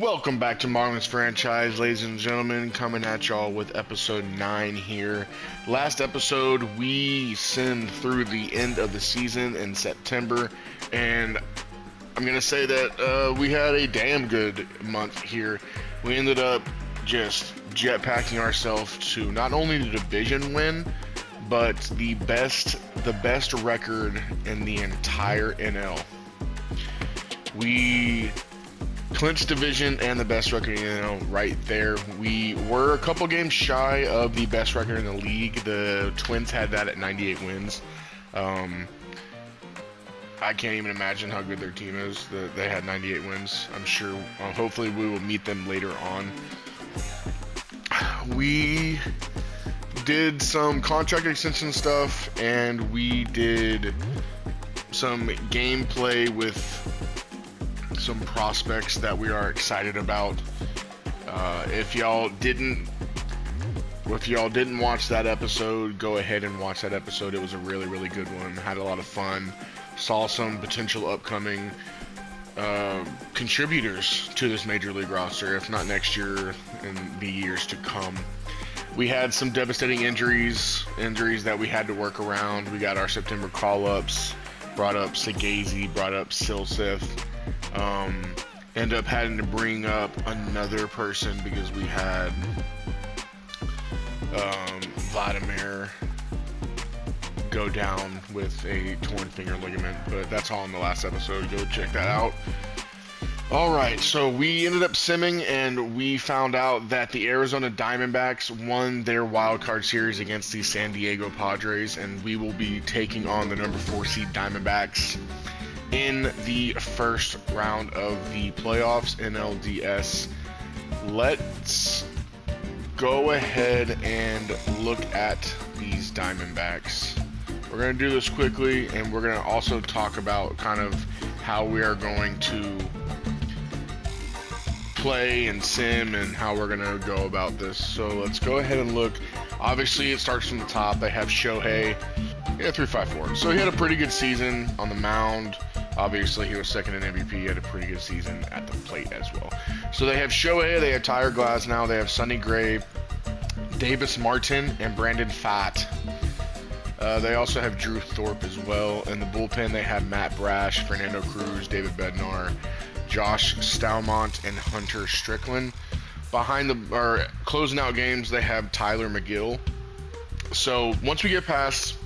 Welcome back to Marlins Franchise, ladies and gentlemen, coming at y'all with episode 9 here. Last episode, we simmed through the end of the season in September, and I'm going to say that we had a damn good month here. We ended up just jetpacking ourselves to not only the division win, but the best record in the entire NL. We clinched division and the best record in the NL right there. We were a couple games shy of the best record in the league. The Twins had that at 98 wins. I can't even imagine how good their team is. They had 98 wins. I'm sure, hopefully we will meet them later on. We did some contract extension stuff, and we did some gameplay with some prospects that we are excited about. If y'all didn't watch that episode, go ahead and watch that episode. It was a really good one. Had a lot of fun. Saw some potential upcoming contributors to this major league roster, if not next year, in the years to come. We had some devastating injuries that we had to work around. We got our September call-ups, brought up Sagazy, brought up Silseth. End up having to bring up another person because we had Vladimir go down with a torn finger ligament, but that's all in the last episode. Go check that out. Alright, so we ended up simming, and we found out that the Arizona Diamondbacks won their wildcard series against the San Diego Padres, and we will be taking on the number 4 seed Diamondbacks in the first round of the playoffs, NLDS. Let's go ahead and look at these Diamondbacks. We're going to do this quickly, and we're going to also talk about kind of how we are going to play and sim and how we're going to go about this. So let's go ahead and look. Obviously, it starts from the top. They have Shohei, 3.54. So he had a pretty good season on the mound. Obviously, he was second in MVP. He had a pretty good season at the plate as well. So they have Shohei, they have Tyler Glasnow, they have Sonny Gray, Davis Martin, and Brandon Pfaadt. They also have Drew Thorpe as well. In the bullpen, they have Matt Brash, Fernando Cruz, David Bednar, Josh Staumont, and Hunter Strickland. Closing out games, they have Tyler McGill. So once we get past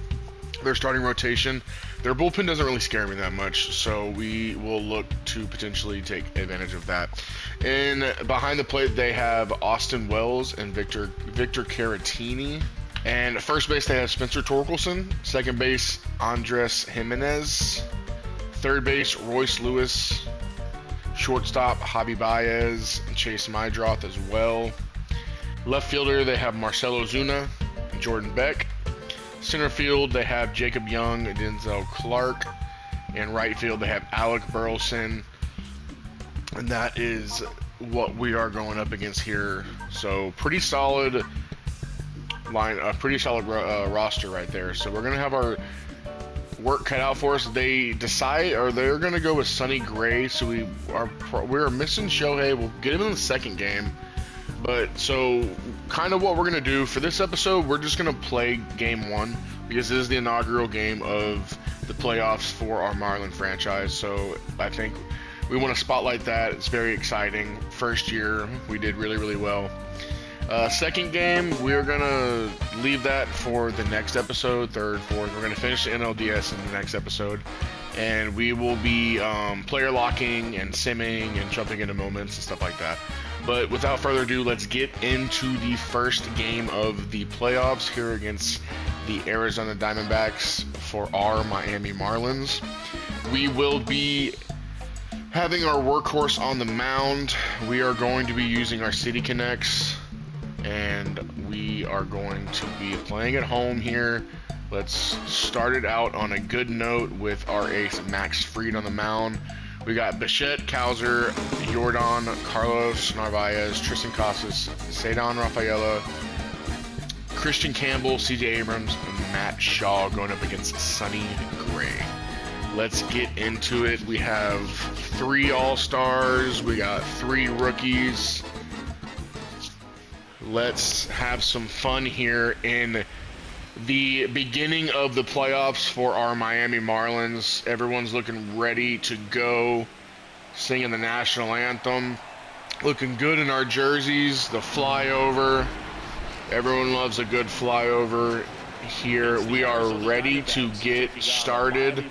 their starting rotation, their bullpen doesn't really scare me that much, so we will look to potentially take advantage of that. And behind the plate, they have Austin Wells and Victor Caratini. And at first base, they have Spencer Torkelson. Second base, Andres Jimenez. Third base, Royce Lewis. Shortstop, Javi Baez and Chase Mydroth as well. Left fielder, they have Marcelo Zuna and Jordan Beck. Center field, they have Jacob Young and Denzel Clark. And right field, they have Alec Burleson. And that is what we are going up against here. So pretty solid roster right there. So we're going to have our work cut out for us. They're going to go with Sonny Gray. So we're missing Shohei. We'll get him in the second game. But so kind of what we're going to do for this episode, we're just going to play game 1 because this is the inaugural game of the playoffs for our Marlin franchise. So I think we want to spotlight that. It's very exciting. First year, we did really well. Second game, we're going to leave that for the next episode, third, fourth. We're going to finish the NLDS in the next episode. And we will be player locking and simming and jumping into moments and stuff like that. But without further ado, let's get into the first game of the playoffs here against the Arizona Diamondbacks for our Miami Marlins. We will be having our workhorse on the mound. We are going to be using our City Connects, and we are going to be playing at home here. Let's start it out on a good note with our ace Max Fried on the mound. We got Bichette, Cowser, Jordan, Carlos Narvaez, Tristan Casas, Cedon Rafaela, Christian Campbell, CJ Abrams, and Matt Shaw going up against Sonny Gray. Let's get into it. We have 3 All-Stars. We got 3 rookies. Let's have some fun here in the beginning of the playoffs for our Miami Marlins. Everyone's looking ready to go, singing the national anthem. Looking good in our jerseys, the flyover. Everyone loves a good flyover here. We are ready to get started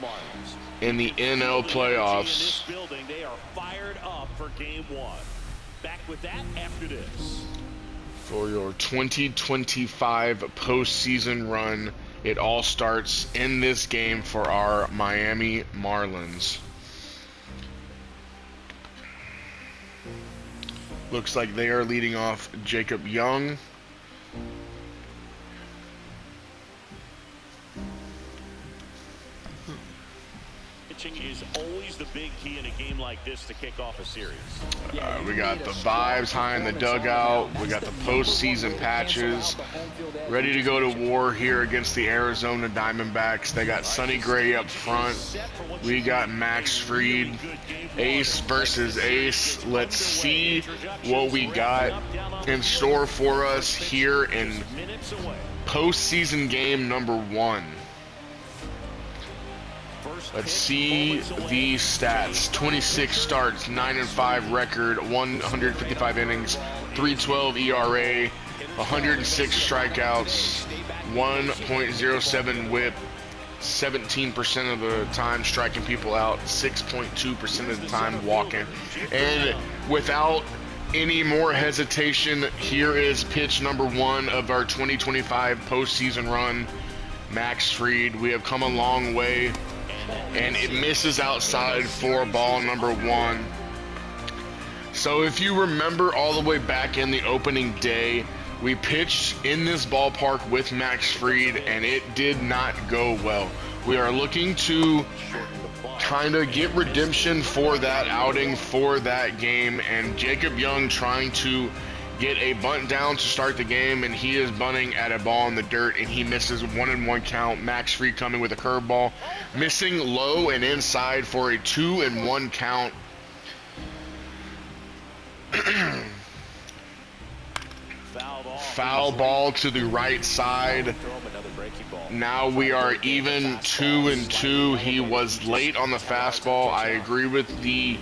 in the NL playoffs. They are fired up for game 1. Back with that after this. For your 2025 postseason run, it all starts in this game for our Miami Marlins. Looks like they are leading off Jacob Young. Pitching is always the big key in a game like this to kick off a series. We got the vibes high in the dugout. We got the postseason patches. Ready to go to war here against the Arizona Diamondbacks. They got Sonny Gray up front. We got Max Fried. Ace versus Ace. Let's see what we got in store for us here in postseason game number 1. Let's see the stats. 26 starts, 9-5 record, 155 innings, 3.12 ERA, 106 strikeouts, 1.07 whip, 17% of the time striking people out, 6.2% of the time walking. And without any more hesitation, here is pitch number 1 of our 2025 postseason run. Max Fried. We have come a long way, and it misses outside for ball number 1. So if you remember all the way back in the opening day, we pitched in this ballpark with Max Fried, and it did not go well. We are looking to kind of get redemption for that outing, for that game, and Jacob Young trying to get a bunt down to start the game, and he is bunting at a ball in the dirt, and he misses 1-1 count. Max Fried coming with a curveball, missing low and inside for a 2-1 count. Foul ball to the right side. Now we are even 2-2. He was late on the fastball. I agree with the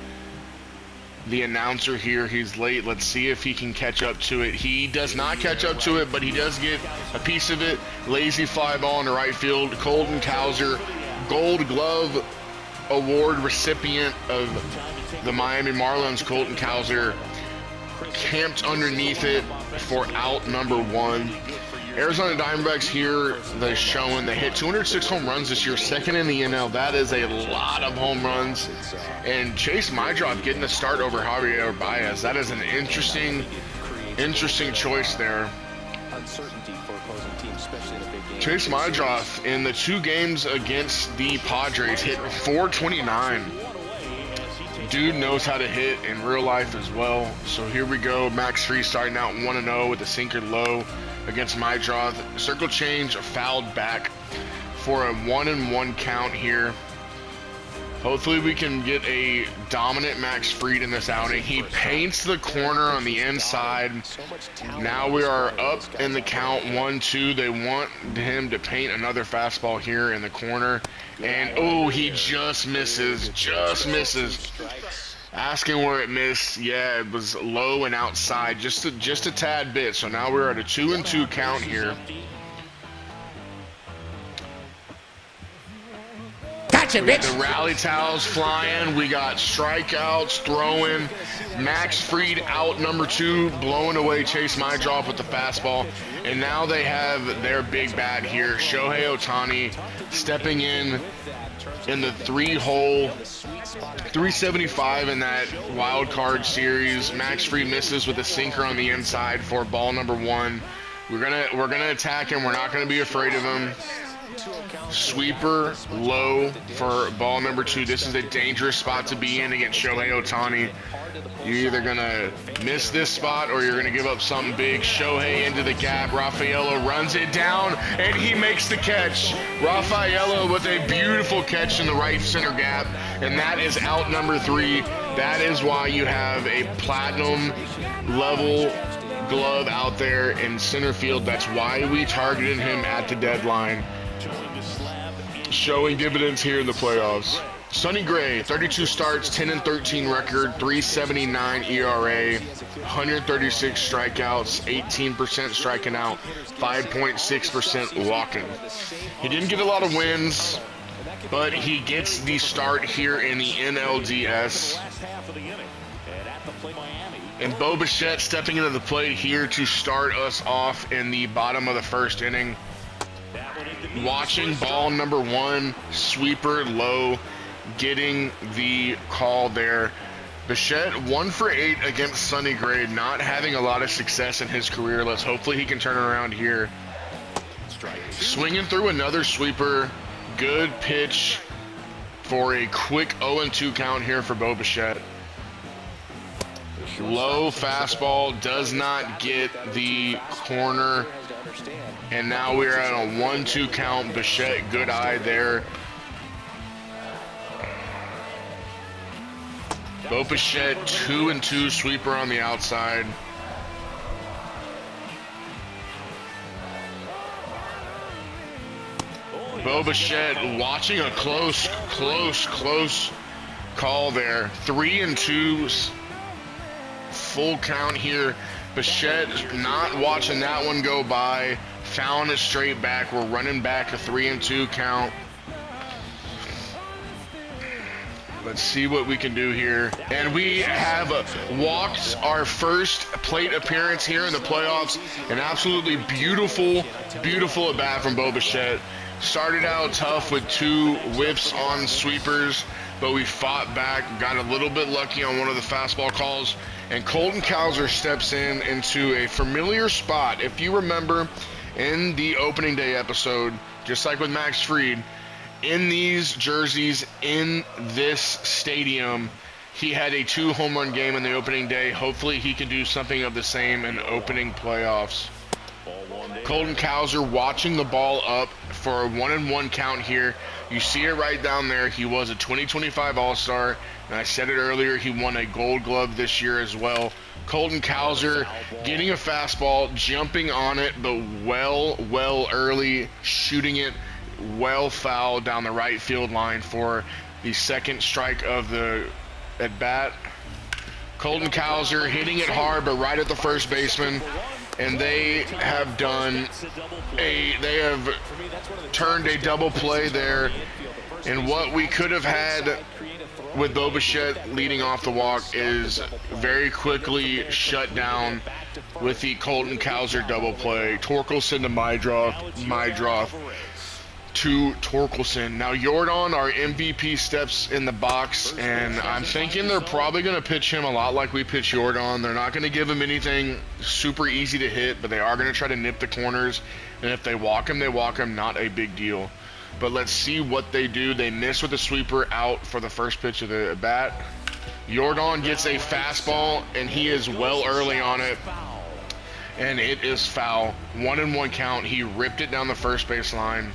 announcer here. He's late. Let's see if he can catch up to it. He does not catch up to it, but he does get a piece of it. Lazy fly ball in the right field. Colton Cowser, Gold Glove Award recipient of the Miami Marlins, Colton Cowser, camped underneath it for out number 1. Arizona Diamondbacks here, they're showing they hit 206 home runs this year, 2nd in the NL. That is a lot of home runs. And Chase Mydrop getting the start over Javier Baez. That is an interesting choice there. Chase Mydrop in the 2 games against the Padres hit 429. Dude knows how to hit in real life as well. So here we go. Max Fried starting out 1-0 with a sinker low against Mydrop. Circle change fouled back for a 1-1 count here. Hopefully we can get a dominant Max Fried in this outing. He paints the corner on the inside. Now we are up in the count 1-2. They want him to paint another fastball here in the corner. And oh, he just misses. Asking where it missed. Yeah, it was low and outside, just a tad bit. So now we're at a 2-2 count here. Gotcha, We got bitch. the rally towels flying. We got strikeouts throwing. Max Fried out number 2, blowing away Chase Mydrop with the fastball. And now they have their big bat here, Shohei Ohtani, stepping in the 3-hole, 375 in that wild card series. Max Fried misses with a sinker on the inside for ball number 1. We're gonna attack him. We're not gonna be afraid of him. Sweeper low for ball number 2. This is a dangerous spot to be in against Shohei Ohtani. You're either going to miss this spot or you're going to give up something big. Shohei into the gap. Rafaelo runs it down, and he makes the catch. Rafaelo with a beautiful catch in the right center gap, and that is out number 3. That is why you have a platinum level glove out there in center field. That's why we targeted him at the deadline. Showing dividends here in the playoffs. Sonny Gray, 32 starts, 10-13 record, 3.79 ERA, 136 strikeouts, 18% striking out, 5.6% walking. He didn't get a lot of wins, but he gets the start here in the NLDS. And Bo Bichette stepping into the plate here to start us off in the bottom of the first inning. Watching ball number 1, sweeper low, getting the call there. Bichette 1 for 8 against Sonny Gray, not having a lot of success in his career. Hopefully he can turn it around here. Swinging through another sweeper. Good pitch for a quick 0-2 count here for Bo Bichette. Low fastball does not get the corner. And now we're at a 1-2 count. Bichette, good eye there. Bo Bichette, 2-2 sweeper on the outside. Bo Bichette watching a close call there. 3-2, full count here. Bichette not watching that one go by. Fouling it straight back. We're running back a 3-2 count. Let's see what we can do here. And we have walked our first plate appearance here in the playoffs. An absolutely beautiful at bat from Bo Bichette. Started out tough with 2 whiffs on sweepers, but we fought back, got a little bit lucky on one of the fastball calls. And Colton Cowser steps into a familiar spot. If you remember in the opening day episode, just like with Max Fried, in these jerseys, in this stadium, he had a 2 home run game in the opening day. Hopefully he can do something of the same in opening playoffs. Colton Cowser watching the ball up for a 1-1 count here. You see it right down there. He was a 2025 All-Star, and I said it earlier, he won a Gold Glove this year as well. Colton Cowser getting a fastball, jumping on it, but well early, shooting it well foul down the right field line for the second strike of the at bat. Colton Cowser hitting it hard, but right at the first baseman. And they have turned a double play there. And what we could have had with Bo Bichette leading off the walk is very quickly shut down with the Colton Cowser double play. Torkelson to Mydroth to Torkelson. Now Jordan, our MVP, steps in the box, and I'm thinking they're probably going to pitch him a lot like we pitch Jordan. They're not going to give him anything super easy to hit, but they are going to try to nip the corners, and if they walk him, they walk him. Not a big deal. But let's see what they do. They miss with the sweeper out for the first pitch of the bat. Jordan gets a fastball, and he is well early on it, and it is foul. 1-1 count. He ripped it down the first base line.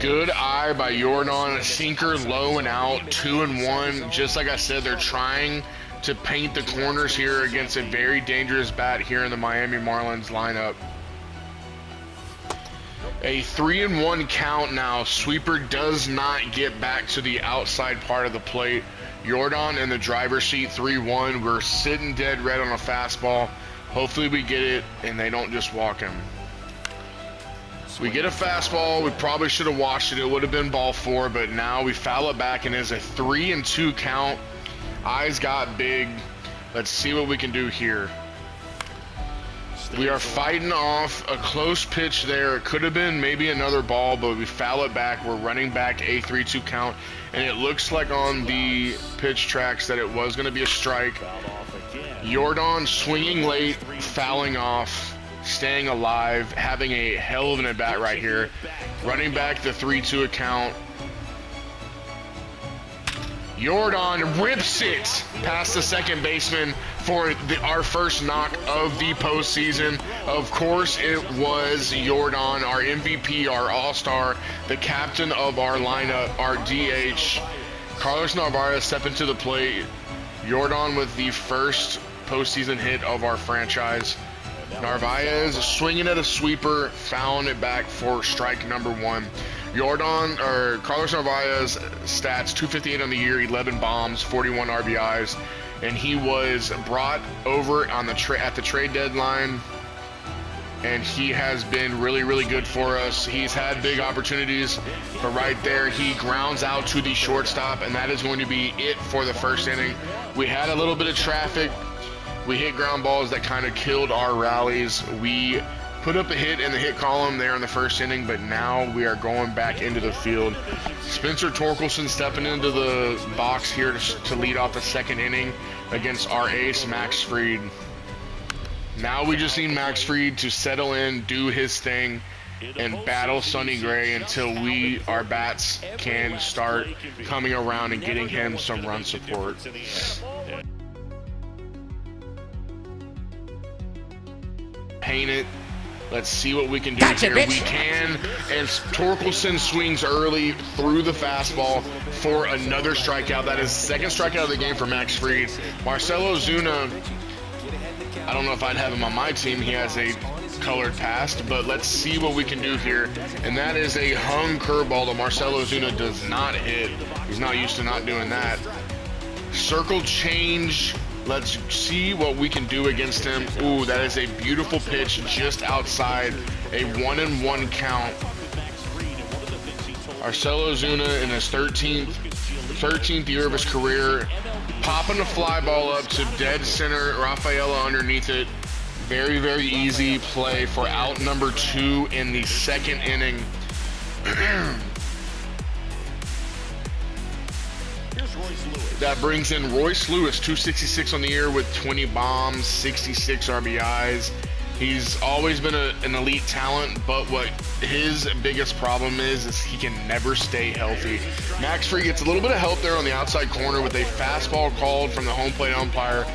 Good eye by Jordan. Sinker low and out. 2-1. Just like I said, they're trying to paint the corners here against a very dangerous bat here in the Miami Marlins lineup. A 3-1 count now. Sweeper does not get back to the outside part of the plate. Jordan in the driver's seat, 3-1. We're sitting dead red on a fastball. Hopefully we get it and they don't just walk him. We get a fastball. We probably should have watched it. It would have been ball 4, but now we foul it back and it's a 3-2 count. Eyes got big. Let's see what we can do here. We are fighting off a close pitch there. It could have been maybe another ball, but we foul it back. We're running back a 3-2 count, and it looks like on the pitch tracks that it was going to be a strike. Jordan swinging late, fouling off. staying alive, having a hell of an at-bat right here. Running back the 3-2 account. Jordan rips it past the second baseman for our first knock of the postseason. Of course, it was Jordan, our MVP, our all-star, the captain of our lineup, our DH. Carlos Narvaez stepping to the plate. Jordan with the first postseason hit of our franchise. Narvaez swinging at a sweeper, fouling it back for strike number 1. Carlos Narvaez stats 258 on the year, 11 bombs, 41 RBIs, and he was brought over on the at the trade deadline, and he has been really, really good for us. He's had big opportunities, but right there he grounds out to the shortstop, and that is going to be it for the first inning. We had a little bit of traffic. We hit ground balls that kind of killed our rallies. We put up a hit in the hit column there in the first inning, but now we are going back into the field. Spencer Torkelson stepping into the box here to lead off the second inning against our ace, Max Fried. Now we just need Max Fried to settle in, do his thing, and battle Sonny Gray until our bats can start coming around and getting him some run support. Paint it. Let's see what we can do here. We can, and Torkelson swings early through the fastball for another strikeout. That is second strikeout of the game for Max Fried. Marcell Ozuna, I don't know if I'd have him on my team. He has a colored past, but let's see what we can do here. And that is a hung curveball that Marcell Ozuna does not hit. He's not used to not doing that. Circle change. Let's see what we can do against him. Ooh, that is a beautiful pitch just outside, a 1-1 count. Marcell Ozuna in his 13th year of his career, popping a fly ball up to dead center, Rafaela underneath it. Very, very easy play for out number 2 in the second inning. That brings in Royce Lewis, 266 on the year with 20 bombs, 66 RBIs. He's always been an elite talent, but what his biggest problem is he can never stay healthy. Max Fried gets a little bit of help there on the outside corner with a fastball called from the home plate umpire.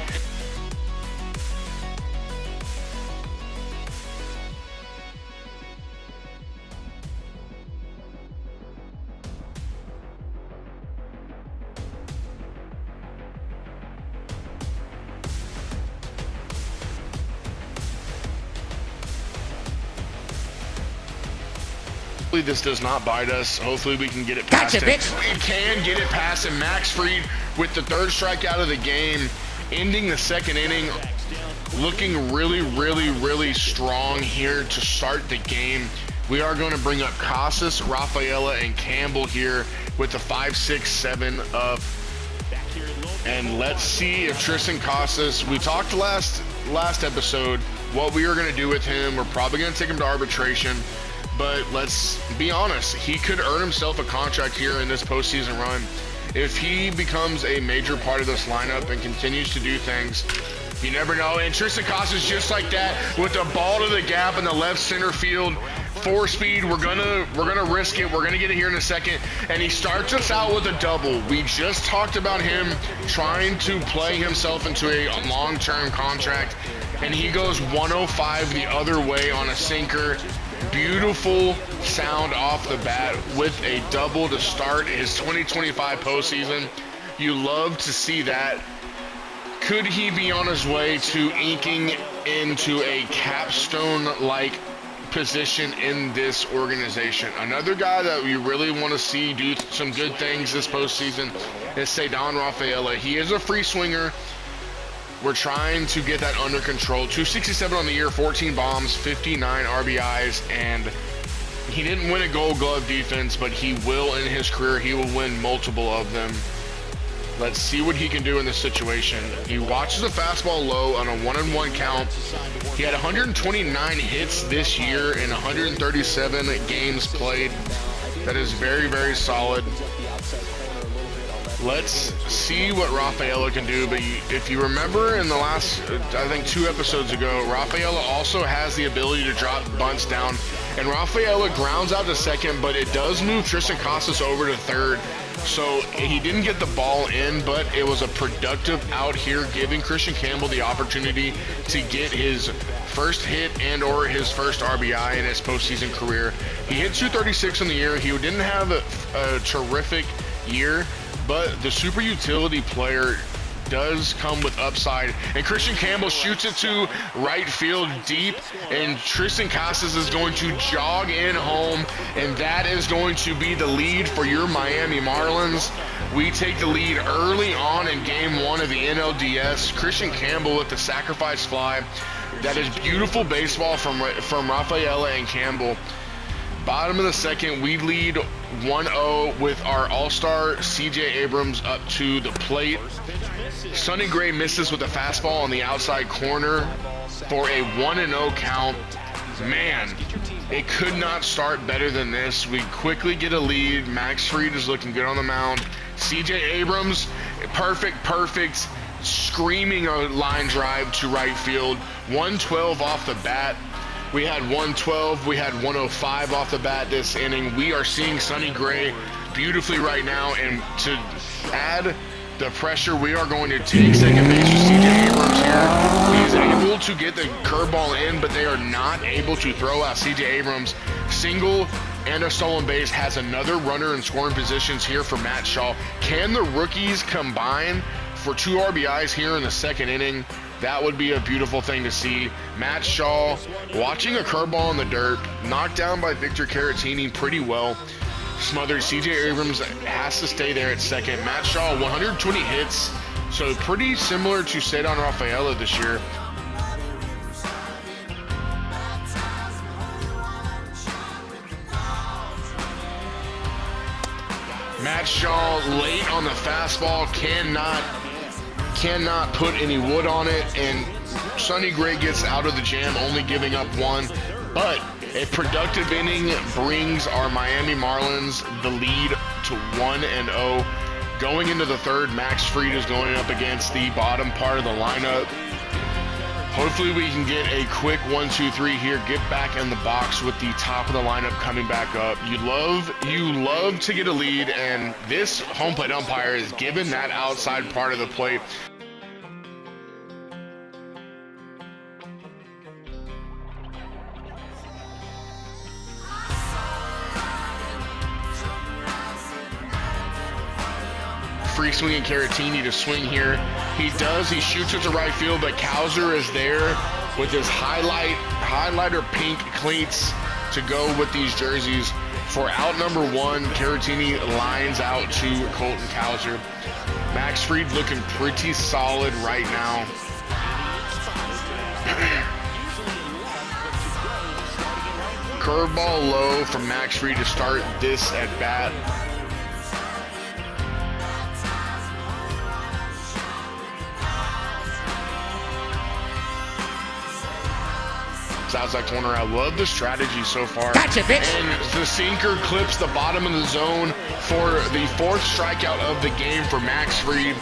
This does not bite us. Hopefully we can get it past him. We can get it past him. Max Fried with the third strikeout of the game, ending the second inning, looking really, really, really strong here to start the game. We are going to bring up Casas, Rafaela, and Campbell here with the 5, 6, 7 up. And let's see if Tristan Casas, we talked last episode what we were going to do with him. We're probably going to take him to arbitration. But let's be honest, he could earn himself a contract here in this postseason run. If he becomes a major part of this lineup and continues to do things, you never know. And Tristan Casas just like that with the ball to the gap in the left center field. 4-speed, we're gonna risk it. We're gonna get it here in a second. And he starts us out with a double. We just talked about him trying to play himself into a long-term contract, and he goes 105 the other way on a sinker. Beautiful sound off the bat with a double to start his 2025 postseason. You love to see that. Could he be on his way to inking into a capstone-like position in this organization? Another guy that we really want to see do some good things this postseason is Ceddanne Rafaela. He is a free swinger. We're trying to get that under control. 267 on the year, 14 bombs, 59 RBIs, and he didn't win a Gold Glove defense, but he will in his career. He will win multiple of them. Let's see what he can do in this situation. He watches the fastball low on a 1-1 count. He had 129 hits this year in 137 games played. That is very, very solid. Let's see what Rafaela can do. But if you remember in the last, I think 2 episodes ago, Rafaela also has the ability to drop bunts down. And Rafaela grounds out to second, but it does move Tristan Casas over to third. So he didn't get the ball in, but it was a productive out here, giving Christian Campbell the opportunity to get his first hit and or his first RBI in his postseason career. He hit 236 in the year. He didn't have a terrific year, but the super utility player does come with upside, and Christian Campbell shoots it to right field deep, and Tristan Casas is going to jog in home, and that is going to be the lead for your Miami Marlins. We take the lead early on in game 1 of the NLDS. Christian Campbell with the sacrifice fly. That is beautiful baseball from Rafaela and Campbell. Bottom of the second, we lead 1-0 with our all-star CJ Abrams up to the plate. Sonny Gray misses with a fastball on the outside corner for a 1-0 count. Man, it could not start better than this. We quickly get a lead. Max Fried is looking good on the mound. CJ Abrams, perfect, screaming a line drive to right field. 112 off the bat. We had 112, we had 105 off the bat this inning. We are seeing Sonny Gray beautifully right now, and to add the pressure, we are going to take second base with CJ Abrams here. He is able to get the curveball in, but they are not able to throw out CJ Abrams. Single and a stolen base, has another runner in scoring positions here for Matt Shaw. Can the rookies combine for 2 RBIs here in the second inning? That would be a beautiful thing to see. Matt Shaw watching a curveball in the dirt, knocked down by Victor Caratini pretty well. Smothered. CJ Abrams has to stay there at second. Matt Shaw, 120 hits, so pretty similar to Cedon Rafaela this year. Matt Shaw late on the fastball, cannot put any wood on it, and Sonny Gray gets out of the jam, only giving up 1. But a productive inning brings our Miami Marlins the lead to 1-0. Going into the third, Max Fried is going up against the bottom part of the lineup. Hopefully we can get a quick 1-2-3 here, get back in the box with the top of the lineup coming back up. You love to get a lead, and this home plate umpire is given that outside part of the plate. Free swinging Caratini to swing here. He shoots it to right field, but Cowser is there with his highlighter pink cleats to go with these jerseys. For out number 1, Caratini lines out to Colton Cowser. Max Fried looking pretty solid right now. Curveball low from Max Fried to start this at bat. Outside corner. I love the strategy so far. Gotcha, bitch. And the sinker clips the bottom of the zone for the 4th strikeout of the game for Max Fried.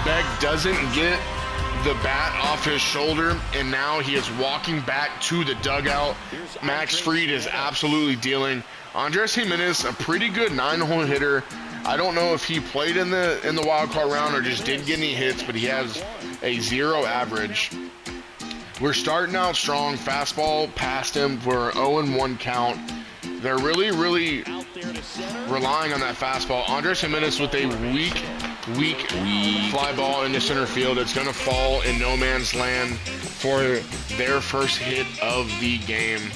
Beck doesn't get the bat off his shoulder, and now he is walking back to the dugout. Max Fried is absolutely dealing. Andres Jimenez, a pretty good 9-hole hitter. I don't know if he played in the wild card round or just didn't get any hits, but he has a 0 average. We're starting out strong. Fastball past him for 0-1 count. They're really relying on that fastball. Andres Jimenez with a weak fly ball into center field. It's going to fall in no man's land for their first hit of the game.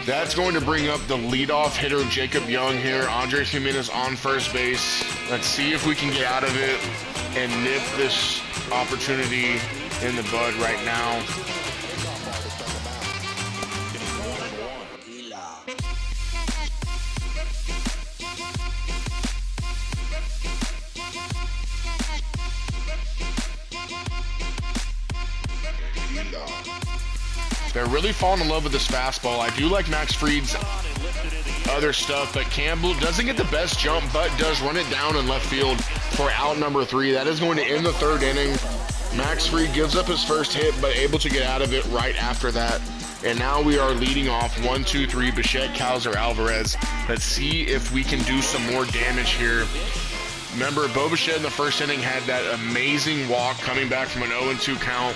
That's going to bring up the leadoff hitter, Jacob Young here. Andres Jimenez on first base. Let's see if we can get out of it and nip this opportunity in the bud right now. They're really falling in love with this fastball. I do like Max Fried's other stuff, but Campbell doesn't get the best jump, but does run it down in left field for out number 3. That is going to end the 3rd inning. Max Fried gives up his first hit, but able to get out of it right after that. And now we are leading off 1-2-3, Bichette, Cowser, Alvarez. Let's see if we can do some more damage here. Remember, Bo Bichette in the first inning had that amazing walk coming back from an 0-2 count.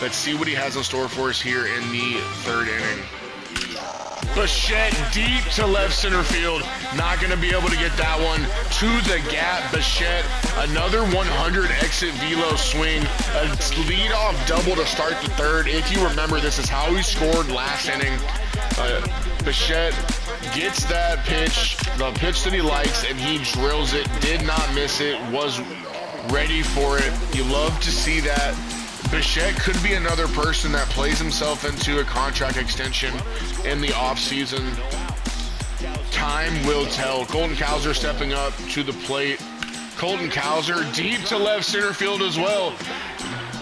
Let's see what he has in store for us here in the 3rd inning. Bichette deep to left center field. Not going to be able to get that one to the gap. Bichette, another 100 exit velo swing. A leadoff double to start the 3rd. If you remember, this is how he scored last inning. Bichette gets that pitch, the pitch that he likes, and he drills it. Did not miss it. Was ready for it. You love to see that. Bichette could be another person that plays himself into a contract extension in the offseason. Time will tell. Colton Cowser stepping up to the plate. Colton Cowser deep to left center field as well.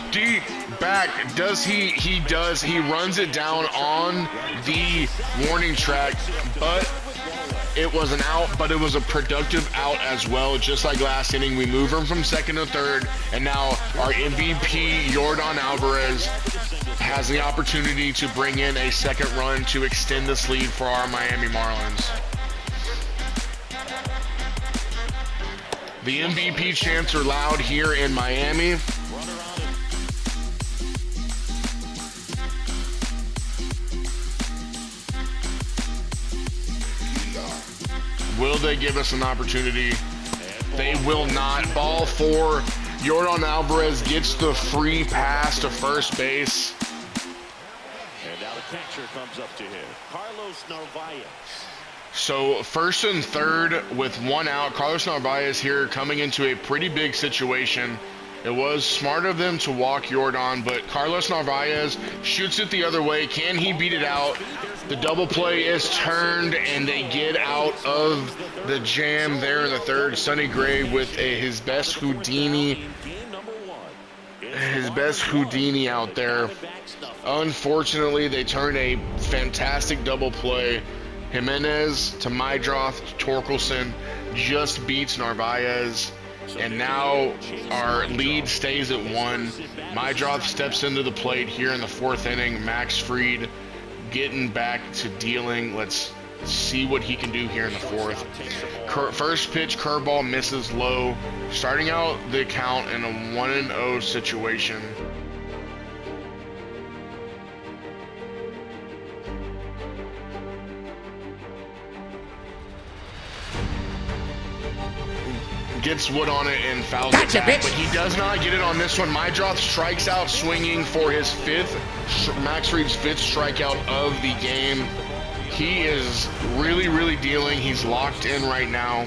Deep back. Does he? He does. He runs it down on the warning track, but it was an out, but it was a productive out as well. Just like last inning, we move him from 2nd to 3rd, and now our MVP, Yordan Alvarez, has the opportunity to bring in a 2nd run to extend this lead for our Miami Marlins. The MVP chants are loud here in Miami. Will they give us an opportunity? They will not. Ball 4. Yordan Alvarez gets the free pass to first base. And now the catcher comes up to him, Carlos Narvaez. So 1st and 3rd with 1 out. Carlos Narvaez here coming into a pretty big situation. It was smart of them to walk Yordan, but Carlos Narvaez shoots it the other way. Can he beat it out? The double play is turned, and they get out of the jam there in the 3rd. Sonny Gray with his best Houdini. His best Houdini out there. Unfortunately, they turned a fantastic double play. Jimenez to Mydroth, Torkelson just beats Narvaez. And now our lead stays at 1. Mydroth steps into the plate here in the 4th inning. Max Fried getting back to dealing. Let's see what he can do here in the 4th. First pitch, curveball, misses low. Starting out the count in a 1-0 situation. Gets wood on it and fouls it back, but he does not get it on this one. Mydroth strikes out swinging for his 5th, Max Fried's 5th strikeout of the game. He is really, really dealing. He's locked in right now.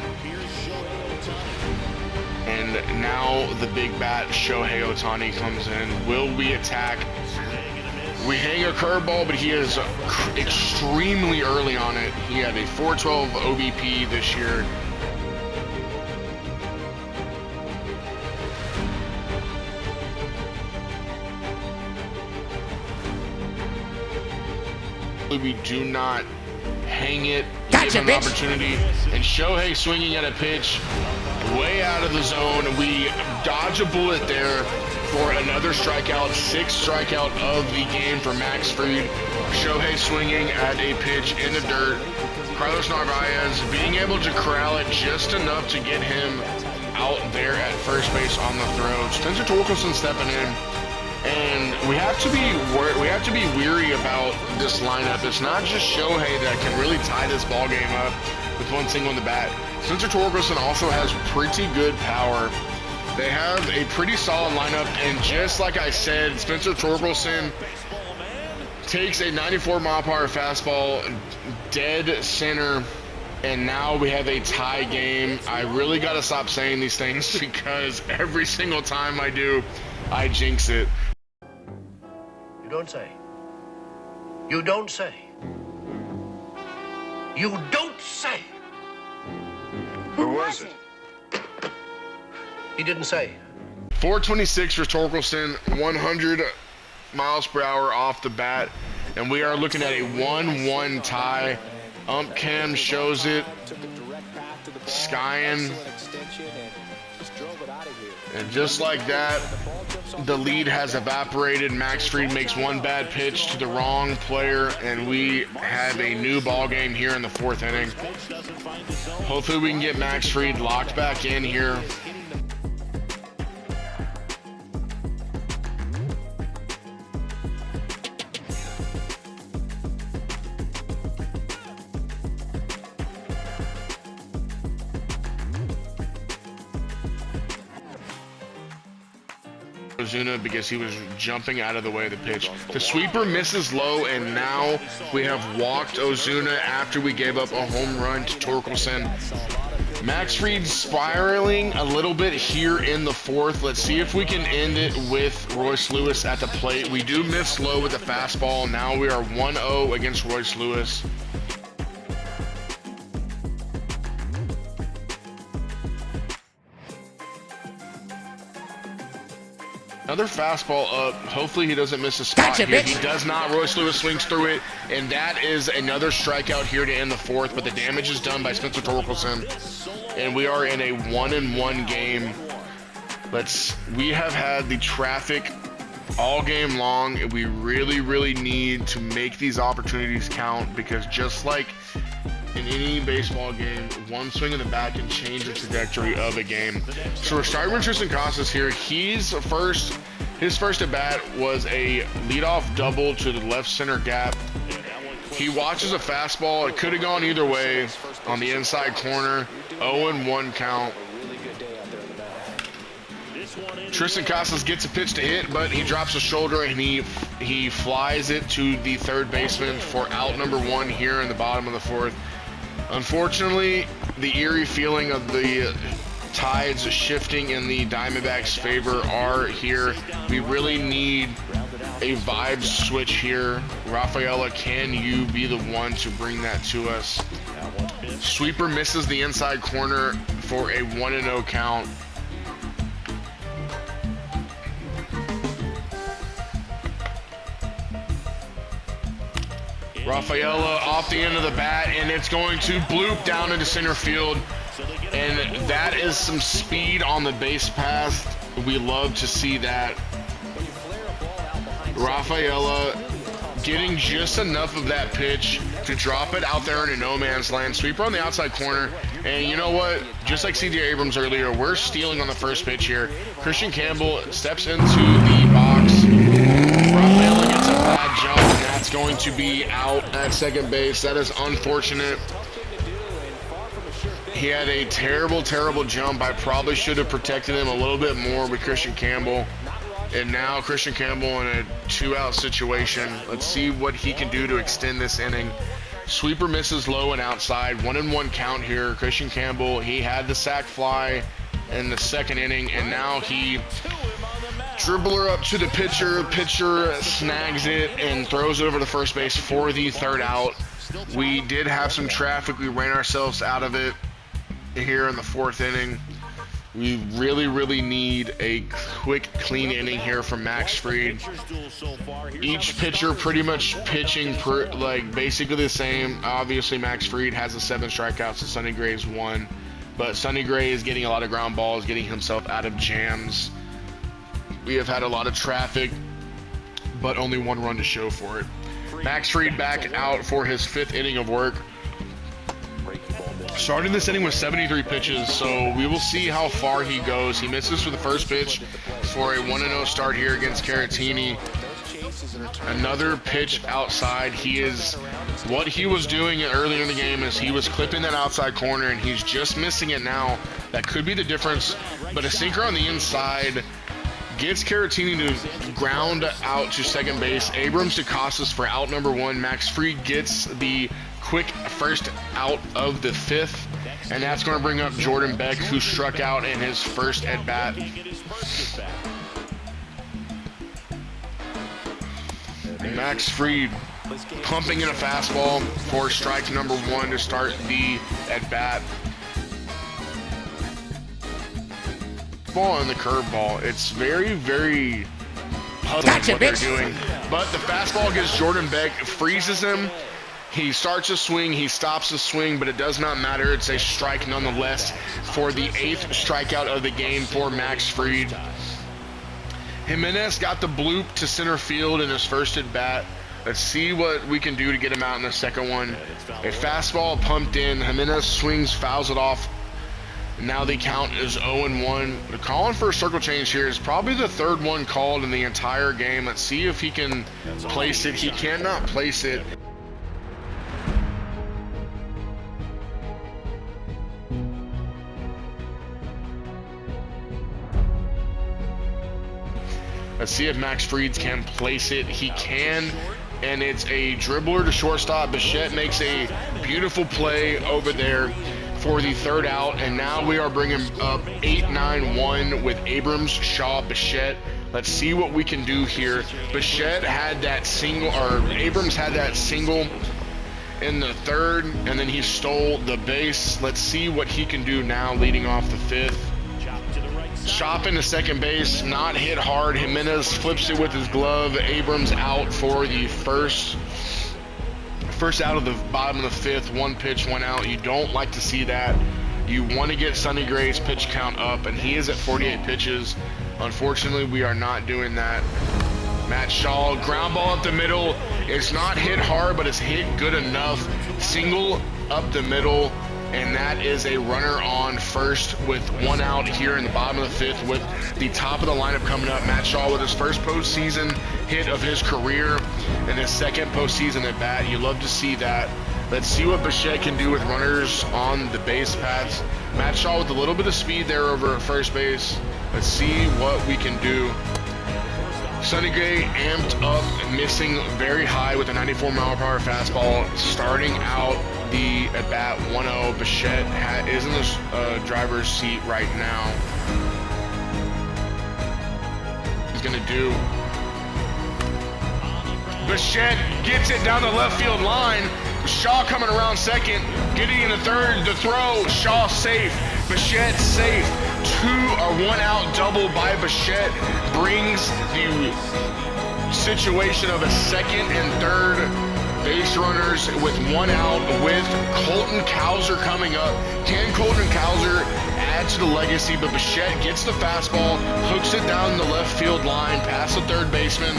And now the big bat, Shohei Ohtani, comes in. Will we attack? We hang a curveball, but he is extremely early on it. He had a 412 OBP this year. We do not hang it, give him an opportunity, and Shohei swinging at a pitch way out of the zone. We dodge a bullet there for another strikeout, 6th strikeout of the game for Max Fried. Shohei swinging at a pitch in the dirt. Carlos Narvaez being able to corral it just enough to get him out there at first base on the throw. Spencer Torkelson stepping in. And we have to be weary about this lineup. It's not just Shohei that can really tie this ball game up with one single in the bat. Spencer Torkelson also has pretty good power. They have a pretty solid lineup, and just like I said, Spencer Torkelson takes a 94-mile-per-hour fastball dead center, and now we have a tie game. I really got to stop saying these things because every single time I do, I jinx it. You don't say. You don't say. You don't say. Who was it? He didn't say. 426 for Torkelson, 100 miles per hour off the bat, and we are looking at a 1-1 tie. Ump cam shows it. Skying. And just like that, the lead has evaporated. Max Fried makes one bad pitch to the wrong player, and we have a new ball game here in the 4th inning. Hopefully we can get Max Fried locked back in here. Ozuna because he was jumping out of the way of the pitch. The sweeper misses low, and now we have walked Ozuna after we gave up a home run to Torkelson. Max Fried spiraling a little bit here in the 4th. Let's see if we can end it with Royce Lewis at the plate. We do miss low with the fastball. Now we are 1-0 against Royce Lewis. Another fastball up. Hopefully he doesn't miss a spot here. He does not. Royce Lewis swings through it, and that is another strikeout here to end the 4th, but the damage is done by Spencer Torkelson, and we are in a 1-1 game. We have had the traffic all game long, and we really need to make these opportunities count, because just like in any baseball game, one swing in the bat can change the trajectory of a game. So we're starting with Tristan Casas here. His first at bat was a leadoff double to the left center gap. He watches a fastball. It could have gone either way on the inside corner. 0-1 count. Tristan Casas gets a pitch to hit, but he drops a shoulder and he flies it to the third baseman for out number 1 here in the bottom of the 4th. Unfortunately, the eerie feeling of the tides shifting in the Diamondbacks' favor are here. We really need a vibe switch here. Rafaela, can you be the one to bring that to us? Sweeper misses the inside corner for a 1-0 count. Rafaela off the end of the bat, and it's going to bloop down into center field. And that is some speed on the base pass. We love to see that. Rafaela getting just enough of that pitch to drop it out there in a no man's land. Sweeper on the outside corner. And you know what? Just like C.J. Abrams earlier, we're stealing on the first pitch here. Christian Campbell steps into the box. Rafaela gets a bad jump, and that's going to be out at second base. That is unfortunate. He had a terrible jump. I probably should have protected him a little bit more with Christian Campbell. And now Christian Campbell in a 2-out situation. Let's see what he can do to extend this inning. Sweeper misses low and outside. 1-1 count here. Christian Campbell, he had the sac fly in the second inning, and now he dribbler up to the pitcher. Pitcher snags it and throws it over to first base for the third out. We did have some traffic. We ran ourselves out of it here in the 4th inning. We really need a quick, clean inning here from Max Fried. Each pitcher pretty much pitching basically the same. Obviously, Max Fried has the 7 strikeouts, so Sonny Gray's 1. But Sonny Gray is getting a lot of ground balls, getting himself out of jams. We have had a lot of traffic, but only 1 run to show for it. Max Fried back out for his 5th inning of work. Starting this inning with 73 pitches, so we will see how far he goes. He misses for the first pitch for a 1-0 start here against Caratini. Another pitch outside. What he was doing earlier in the game is he was clipping that outside corner, and he's just missing it now. That could be the difference, but a sinker on the inside gets Caratini to ground out to second base. Abrams to Casas for out number 1. Max Fried gets the quick first out of the 5th, and that's going to bring up Jordan Beck, who struck out in his first at bat. Max Fried pumping in a fastball for strike number 1 to start the at bat. Ball and the curveball. It's very puzzling what they're doing. But the fastball gets Jordan Beck, freezes him, He starts a swing, he stops the swing, but it does not matter. It's a strike nonetheless for the 8th strikeout of the game for Max Fried. Jimenez got the bloop to center field in his first at bat. Let's see what we can do to get him out in the second one. A fastball pumped in. Jimenez swings, fouls it off. Now the count is 0-1. The calling for a circle change here is probably the 3rd one called in the entire game. Let's see if he can place it. He cannot place it. Let's see if Max Fried can place it. He can, and it's a dribbler to shortstop. Bichette makes a beautiful play over there for the 3rd out, and now we are bringing up 8-9-1 with Abrams, Shaw, Bichette. Let's see what we can do here. Bichette had that single, or Abrams had that single in the 3rd, and then he stole the base. Let's see what he can do now leading off the 5th. Chop into second base, not hit hard. Jimenez flips it with his glove. Abrams out for the first out of the bottom of the 5th. 1 pitch, 1 out. You don't like to see that. You want to get Sonny Gray's pitch count up, and he is at 48 pitches. Unfortunately, we are not doing that. Matt Shaw, ground ball up the middle. It's not hit hard, but it's hit good enough. Single up the middle. And that is a runner on first with 1 out here in the bottom of the 5th with the top of the lineup coming up. Matt Shaw with his first postseason hit of his career and his 2nd postseason at bat. You love to see that. Let's see what Bichette can do with runners on the base paths. Matt Shaw with a little bit of speed there over at first base. Let's see what we can do. Sonny Gray amped up and missing very high with a 94-mile-per-hour fastball. Starting out the at-bat 1-0. Bichette is in the driver's seat right now. He's going to do. Bichette gets it down the left field line. Shaw coming around second. Getting in the 3rd. The throw. Shaw safe. Bichette safe. 1 out double by Bichette brings the situation of a 2nd and 3rd base runners with 1 out with Colton Cowser coming up. Can Colton Cowser add to the legacy? But Bichette gets the fastball, hooks it down the left field line past the 3rd baseman,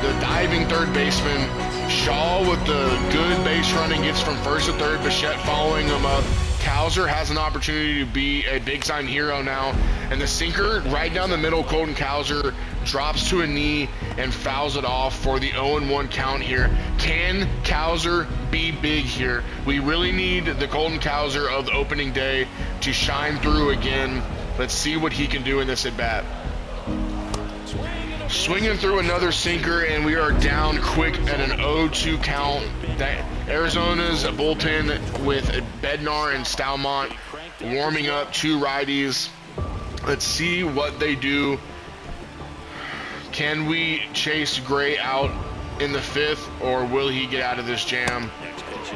the diving 3rd baseman. Shaw with the good base running gets from 1st to 3rd. Bichette following him up. Cowser has an opportunity to be a big-time hero now. And the sinker right down the middle, Colton Cowser drops to a knee and fouls it off for the 0-1 count here. Can Cowser be big here? We really need the Colton Cowser of the opening day to shine through again. Let's see what he can do in this at-bat. Swinging through another sinker, and we are down quick at an 0-2 count. Arizona's bullpen with Bednar and Stalmont warming up 2 righties. Let's see what they do. Can we chase Gray out in the 5th, or will he get out of this jam?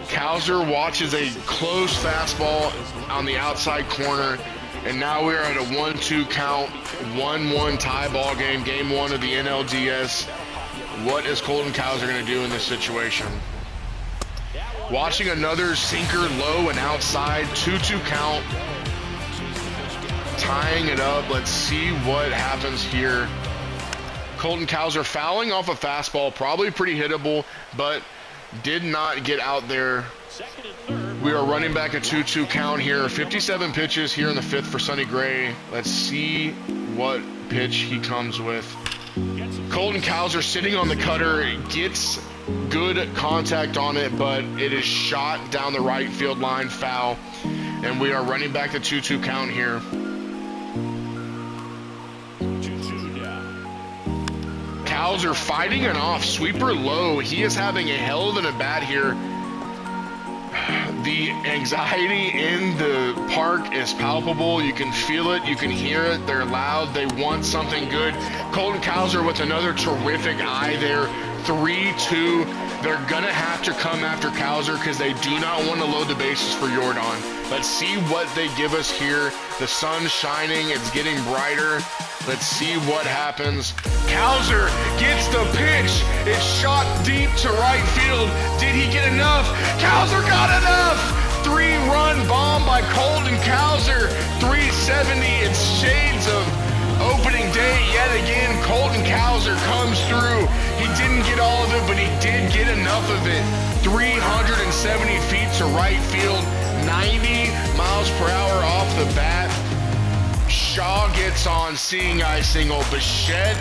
Cowser watches a close fastball on the outside corner, and now we're at a 1-2 count, 1-1 tie ball game, game 1 of the NLDS. What is Colton Cowser going to do in this situation? Watching another sinker low and outside, 2-2 count, tying it up. Let's see what happens here. Colton Cowser fouling off a fastball, probably pretty hittable, but did not get out there. We are running back a 2-2 count here. 57 pitches here in the 5th for Sonny Gray. Let's see what pitch he comes with. Colton Cowser sitting on the cutter, gets good contact on it, but it is shot down the right field line, foul. And we are running back the 2-2 count here. Cowser fighting an off sweeper low. He is having a hell of an at bat here. The anxiety in the park is palpable. You can feel it. You can hear it. They're loud. They want something good. Colton Cowser with another terrific eye there. 3-2. They're going to have to come after Cowser because they do not want to load the bases for Jordan. Let's see what they give us here. The sun's shining. It's getting brighter. Let's see what happens. Cowser gets the pitch. It's shot deep to right field. Did he get enough? Cowser got enough. 3-run bomb by Colton Cowser. 370. It's shades of opening day yet again. Colton Cowser comes through. He didn't get all of it, but he did get enough of it. 370 feet to right field. 90 miles per hour off the bat. Shaw gets on, seeing eye single. Bichette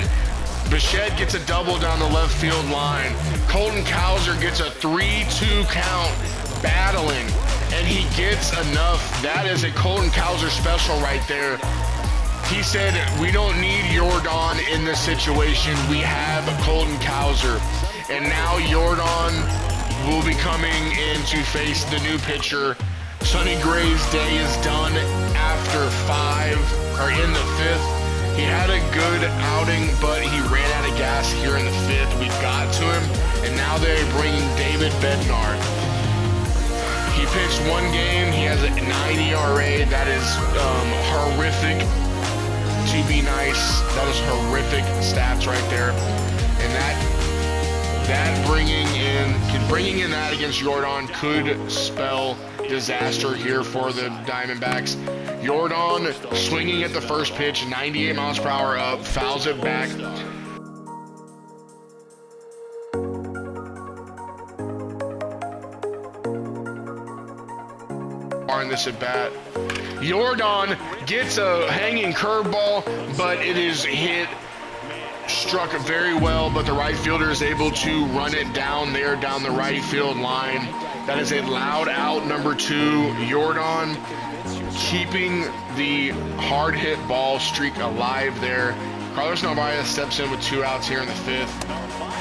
gets a double down the left field line. Colton Cowser gets a 3-2 count, battling, and he gets enough. That is a Colton Cowser special right there. He said, we don't need Jordan in this situation. We have Colton Cowser. And now Jordan will be coming in to face the new pitcher. Sonny Gray's day is done after in the 5th. He had a good outing, but he ran out of gas here in the 5th. We got to him, and now they're bringing David Bednar. He pitched one game. He has a 9 ERA. That is horrific. To be nice, that is horrific stats right there. And that bringing in that against Jordan could spell disaster here for the Diamondbacks. Jordan swinging at the first pitch, 98 miles per hour up, fouls it back. In this at bat, Jordan gets a hanging curveball, but it is struck very well, but the right fielder is able to run it down there down the right field line. That is a loud out, number 2. Jordan keeping the hard hit ball streak alive there. Carlos Narvaez steps in with 2 outs here in the 5th,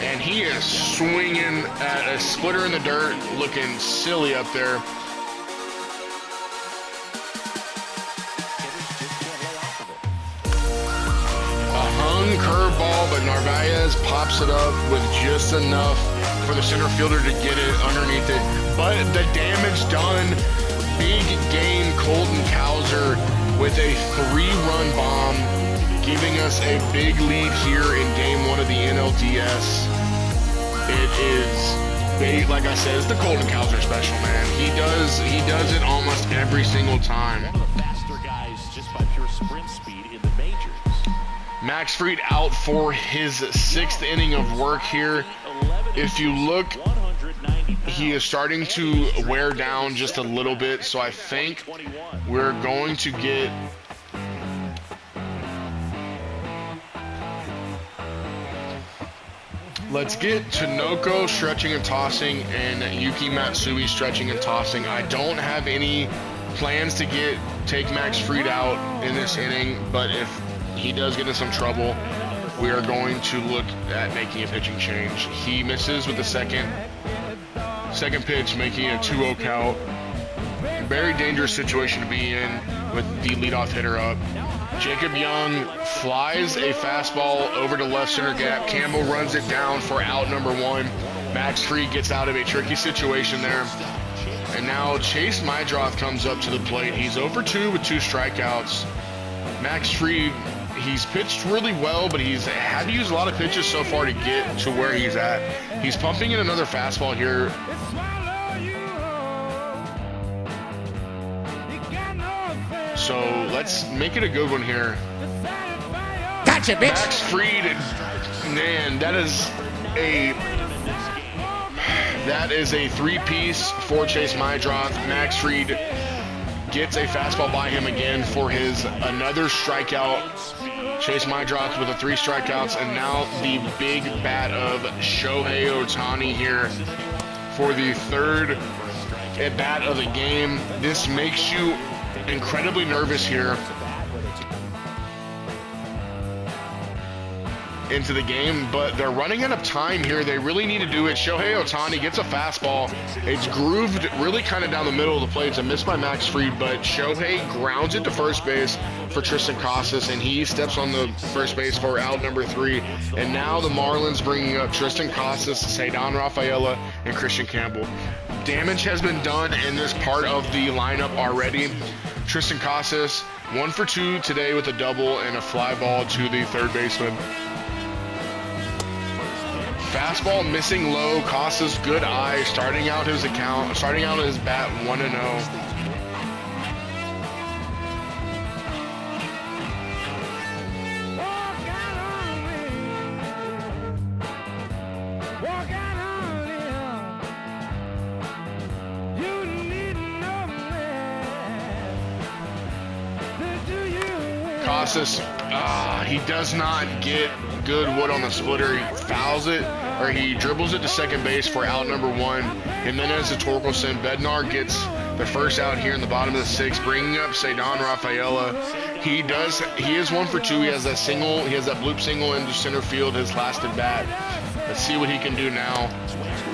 and he is swinging at a splitter in the dirt, looking silly up there. Curveball, but Narvaez pops it up with just enough for the center fielder to get it underneath it. But the damage done. Big game Colton Cowser with a 3-run bomb, giving us a big lead here in game 1 of the NLDS. It is, like I said, it's the Colton Cowser special, man. He does it almost every single time. One of the faster guys just by pure sprint speed in the majors. Max Fried out for his 6th inning of work here. If you look, he is starting to wear down just a little bit, so I think we're going to get let's get Tanoko stretching and tossing and Yuki Matsui stretching and tossing. I don't have any plans to take Max Fried out in this inning, but if he does get in some trouble, we are going to look at making a pitching change. He misses with the second pitch, making a 2-0 count. Very dangerous situation to be in with the leadoff hitter up. Jacob Young flies a fastball over to left center gap. Campbell runs it down for out number 1. Max Fried gets out of a tricky situation there. And now Chase Mydroth comes up to the plate. He's 0-for-2 with 2 strikeouts. Max Fried, he's pitched really well, but he's had to use a lot of pitches so far to get to where he's at. He's pumping in another fastball here. So let's make it a good one here. Gotcha, bitch. Max Fried, man, that is a 3-piece for Chase Mydroth. Max Fried gets a fastball by him again for his another strikeout. Chase Mydroth with 3 strikeouts, and now the big bat of Shohei Ohtani here for the 3rd at bat of the game. This makes you incredibly nervous here into the game, but they're running out of time here. They really need to do it. Shohei Ohtani gets a fastball. It's grooved really kind of down the middle of the plate. It's a miss by Max Fried, but Shohei grounds it to first base for Tristan Casas, and he steps on the first base for out number 3. And now the Marlins bringing up Tristan Casas, Ceddanne Rafaela, and Christian Campbell. Damage has been done in this part of the lineup already. Tristan Casas 1 for 2 today with a double and a fly ball to the third baseman. Fastball missing low, Casas good eye, starting out his bat 1-0. Casas, he does not get good wood on the splitter. He fouls it, or he dribbles it to second base for out number 1. And then as the Torkelson, Bednar gets the first out here in the bottom of the 6th, bringing up Showdown Rafaela. He is 1 for 2. He has that single, he has that bloop single into center field, his last at bat. Let's see what he can do now.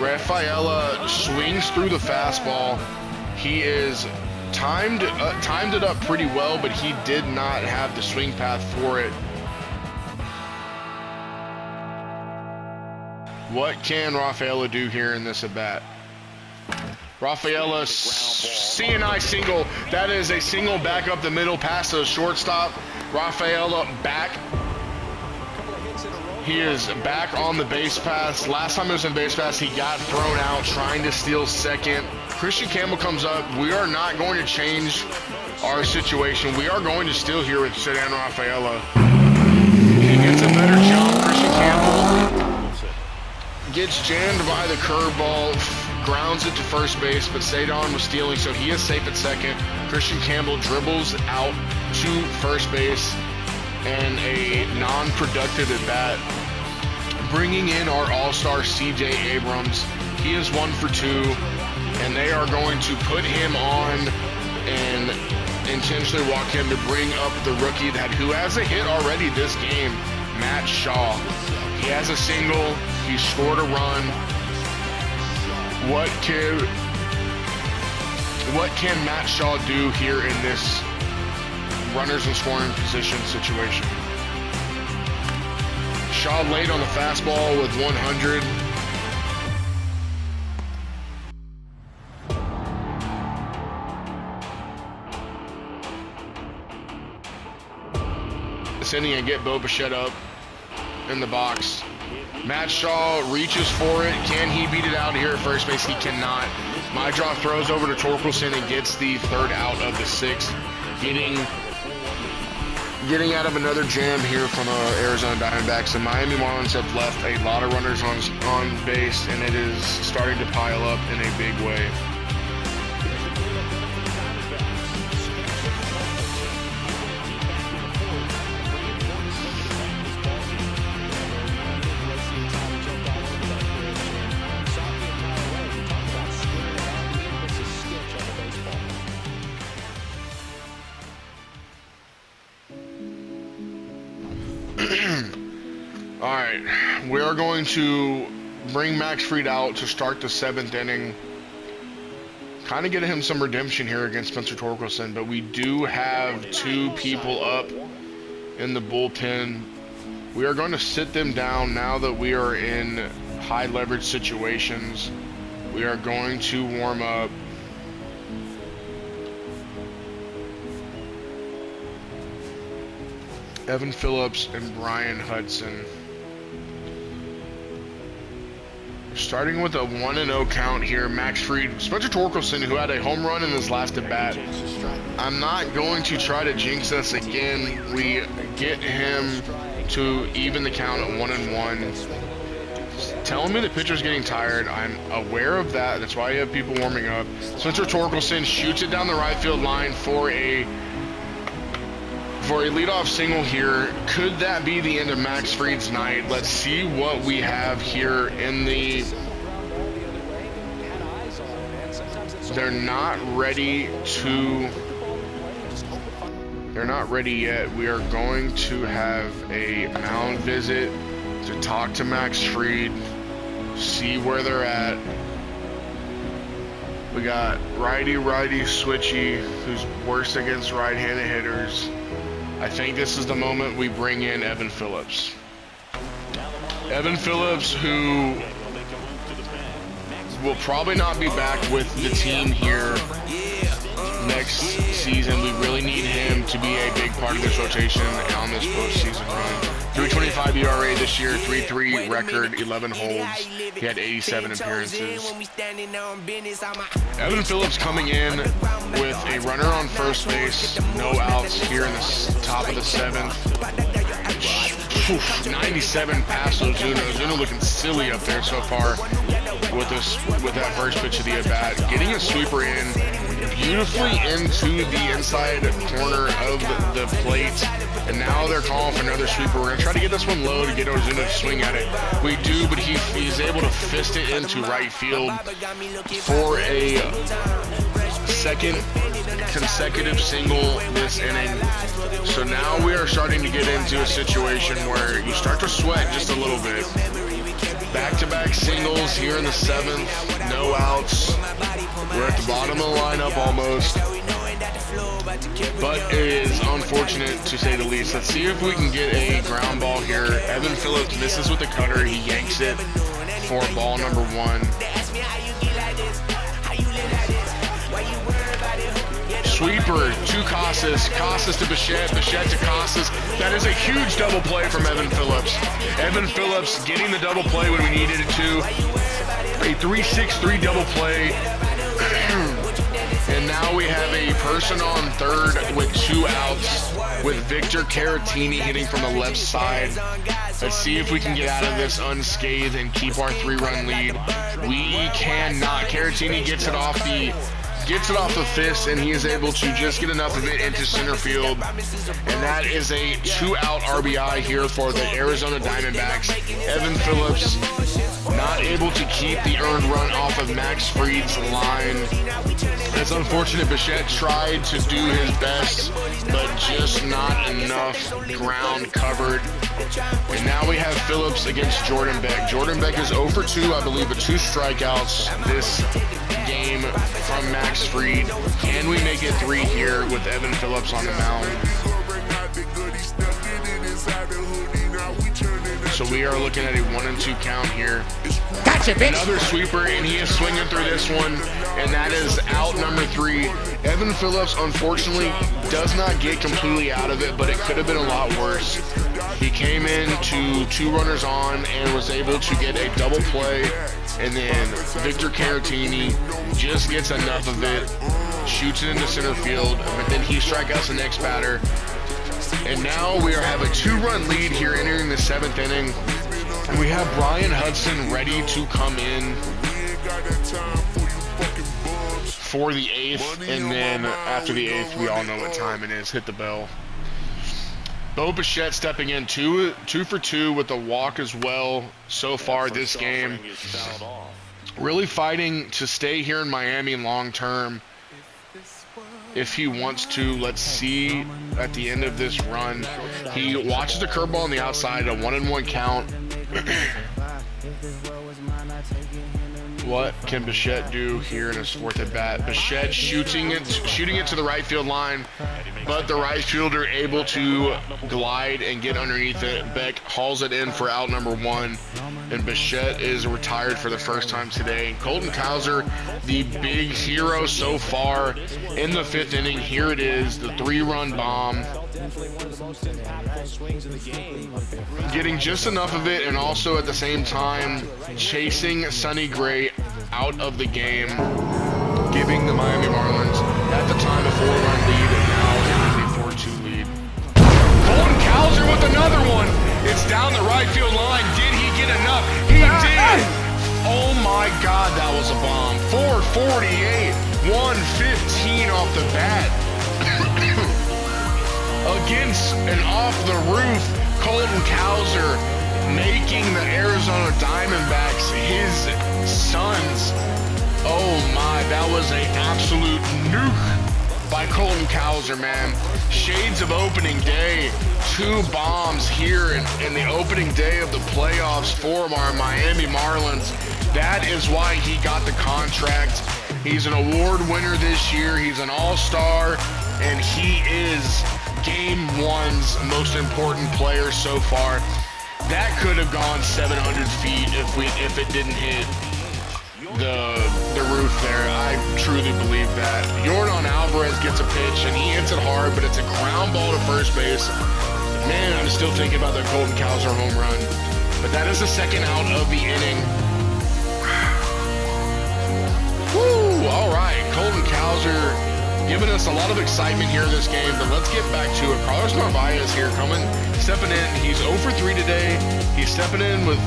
Rafaela swings through the fastball. He is timed it up pretty well, but he did not have the swing path for it. What can Rafaela do here in this at bat? Rafaela CNI single. That is a single back up the middle past the shortstop. Rafaela back. He is back on the base pass. Last time he was in base pass, he got thrown out trying to steal second. Christian Campbell comes up. We are not going to change our situation. We are going to steal here with Showdown Rafaela. He gets a better jump. Christian Campbell gets jammed by the curveball, grounds it to first base, but Showdown was stealing, so he is safe at second. Christian Campbell dribbles out to first base and a non-productive at bat. Bringing in our all-star CJ Abrams. He is 1 for 2, and they are going to put him on and intentionally walk him to bring up the rookie who has a hit already this game, Matt Shaw. He has a single. He scored a run. What can Matt Shaw do here in this runners in scoring position situation? Shaw late on the fastball with 100. This inning and get Bo Bichette up in the box. Matt Shaw reaches for it. Can he beat it out here at first base? He cannot. My draw throws over to Torkelson and gets the third out of the 6th. Getting out of another jam here from Arizona Diamondbacks. The Miami Marlins have left a lot of runners on base, and it is starting to pile up in a big way. All right, we are going to bring Max Fried out to start the 7th inning. Kind of get him some redemption here against Spencer Torkelson, but we do have 2 people up in the bullpen. We are going to sit them down now that we are in high leverage situations. We are going to warm up. Evan Phillips and Brian Hudson. Starting with a 1-0 count here, Max Fried, Spencer Torkelson, who had a home run in his last at bat. I'm not going to try to jinx us again. We get him to even the count at 1-1. Telling me the pitcher's getting tired. I'm aware of that. That's why you have people warming up. Spencer Torkelson shoots it down the right field line for a leadoff single here. Could that be the end of Max Fried's night? Let's see what we have here in the... They're not ready yet. We are going to have a mound visit to talk to Max Fried, see where they're at. We got righty switchy, who's worse against right-handed hitters. I think this is the moment we bring in Evan Phillips. Evan Phillips, who will probably not be back with the team here next season. We really need him to be a big part of this rotation on this postseason run. 3.25 ERA this year, 3.3 record, 11 holds. He had 87 appearances. Evan Phillips coming in with a runner on first base, no outs here in the top of the 7th. 97 past Ozuna. Ozuna looking silly up there so far with that first pitch of the at-bat. Getting a sweeper in beautifully into the inside corner of the plate. And now they're calling for another sweeper. We're going to try to get this one low to get Ozuna to swing at it. We do, but he's able to fist it into right field for a second consecutive single this inning. So now we are starting to get into a situation where you start to sweat just a little bit. Back-to-back singles here in the 7th, no outs. We're at the bottom of the lineup almost. But it is unfortunate to say the least. Let's see if we can get a ground ball here. Evan Phillips misses with the cutter. He yanks it for ball number 1. Sweeper to Casas, Casas to Bichette, Bichette to Casas. That is a huge double play from Evan Phillips. Evan Phillips getting the double play when we needed it to. A 3-6-3 double play. And now we have a person on third with 2 outs with Victor Caratini hitting from the left side. Let's see if we can get out of this unscathed and keep our 3-run lead. We cannot. Caratini gets it off the fist, and he is able to just get enough of it into center field. And that is a 2-out RBI here for the Arizona Diamondbacks. Evan Phillips not able to keep the earned run off of Max Fried's line. It's unfortunate. Bichette tried to do his best, but just not enough ground covered. And now we have Phillips against Jordan Beck. Jordan Beck is 0 for 2, I believe, with 2 strikeouts this game from Max Fried. Can we make it 3 here with Evan Phillips on the mound? So we are looking at a 1-2 count here. Gotcha, bitch. Another sweeper, and he is swinging through this one, and that is out number 3. Evan Phillips, unfortunately, does not get completely out of it, but it could have been a lot worse. He came in to 2 runners on and was able to get a double play, and then Victor Caratini just gets enough of it, shoots it into center field, but then he strikeouts the next batter. And now we have a 2-run lead here entering the 7th inning. And we have Brian Hudson ready to come in for the 8th. And then after the 8th, we all know what time it is. Hit the bell. Bo Bichette stepping in 2 for 2 with a walk as well so far this game. Really fighting to stay here in Miami long term. If he wants to, let's see at the end of this run. He watches the curveball on the outside, a 1-1 count. What can Bichette do here in his 4th at bat? Bichette shooting it to the right field line, but the right fielder able to glide and get underneath it. Beck hauls it in for out number 1, and Bichette is retired for the first time today. Colton Cowser, the big hero so far in the 5th inning. Here it is, the 3-run bomb. Getting just enough of it, and also at the same time chasing Sonny Gray out of the game, giving the Miami Marlins at the time a 4-run lead, and now it is a 4-2 lead. Colton Cowser with another one. It's down the right field line. Did he get enough? He did. Oh my God, that was a bomb. 448, 115 off the bat. Against and off the roof, Colton Cowser making the Arizona Diamondbacks his sons. Oh my, that was an absolute nuke by Colton Cowser, man. Shades of opening day. 2 bombs here in the opening day of the playoffs for our Miami Marlins. That is why he got the contract. He's an award winner this year. He's an all-star, and he is Game 1's most important player so far. That could have gone 700 feet if it didn't hit. the roof there. I truly believe that. Jordan Alvarez gets a pitch and he hits it hard, but it's a ground ball to first base. Man, I'm still thinking about the Colton Cowser home run. But that is the second out of the inning. Woo! All right, Colton Cowser giving us a lot of excitement here in this game, but let's get back to it. Carlos Narvaez here stepping in. He's 0 for 3 today. He's stepping in with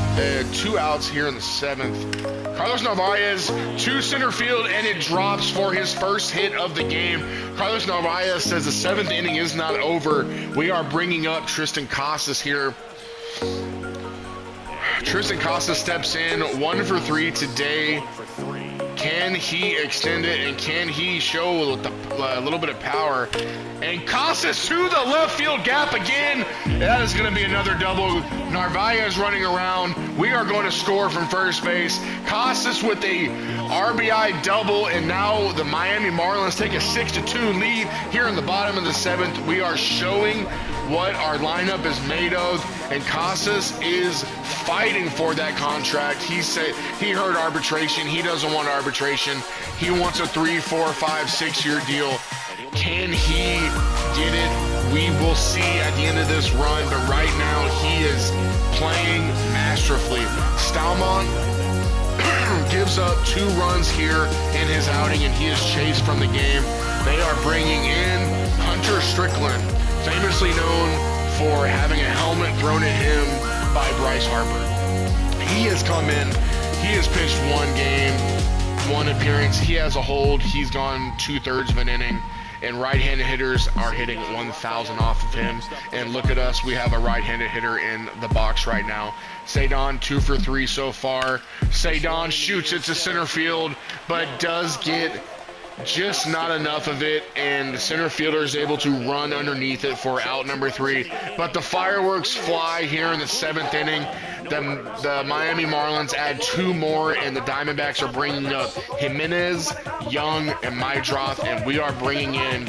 2 outs here in the 7th. Carlos Narvaez to center field, and it drops for his first hit of the game. Carlos Narvaez says the 7th inning is not over. We are bringing up Tristan Casas here. Tristan Casas steps in, 1 for 3 today. Can he extend it, and can he show a little bit of power? And Casas to the left field gap again. That is going to be another double. Narvaez running around. We are going to score from first base. Casas with a RBI double, and now the Miami Marlins take a 6-2 lead here in the bottom of the 7th. We are showing what our lineup is made of, and Casas is fighting for that contract. He said he heard arbitration. He doesn't want arbitration. He wants a 3, 4, 5, 6-year deal. Can he get it? We will see at the end of this run, but right now he is playing masterfully. Stalmon gives up 2 runs here in his outing, and he is chased from the game. They are bringing in Hunter Strickland, famously known for having a helmet thrown at him by Bryce Harper. He has come in. He has pitched 1 game, 1 appearance. He has a hold. He's gone 2/3 of an inning. And right-handed hitters are hitting 1,000 off of him. And look at us, we have a right-handed hitter in the box right now. Cedon 2 for 3 so far. Cedon shoots it to center field, but does get just not enough of it, and the center fielder is able to run underneath it for out number 3. But the fireworks fly here in the 7th inning. The Miami Marlins add 2 more, and the Diamondbacks are bringing up Jimenez, Young, and Mydroth, and we are bringing in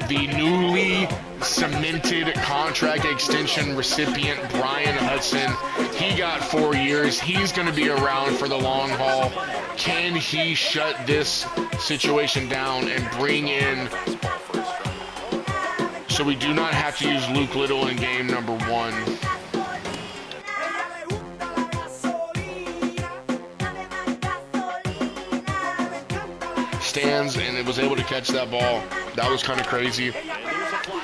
the newly cemented contract extension recipient, Brian Hudson. He got 4 years. He's going to be around for the long haul. Can he shut this situation down and bring in, so we do not have to use Luke Little in game number 1? Stands and it was able to catch that ball. That was kind of crazy.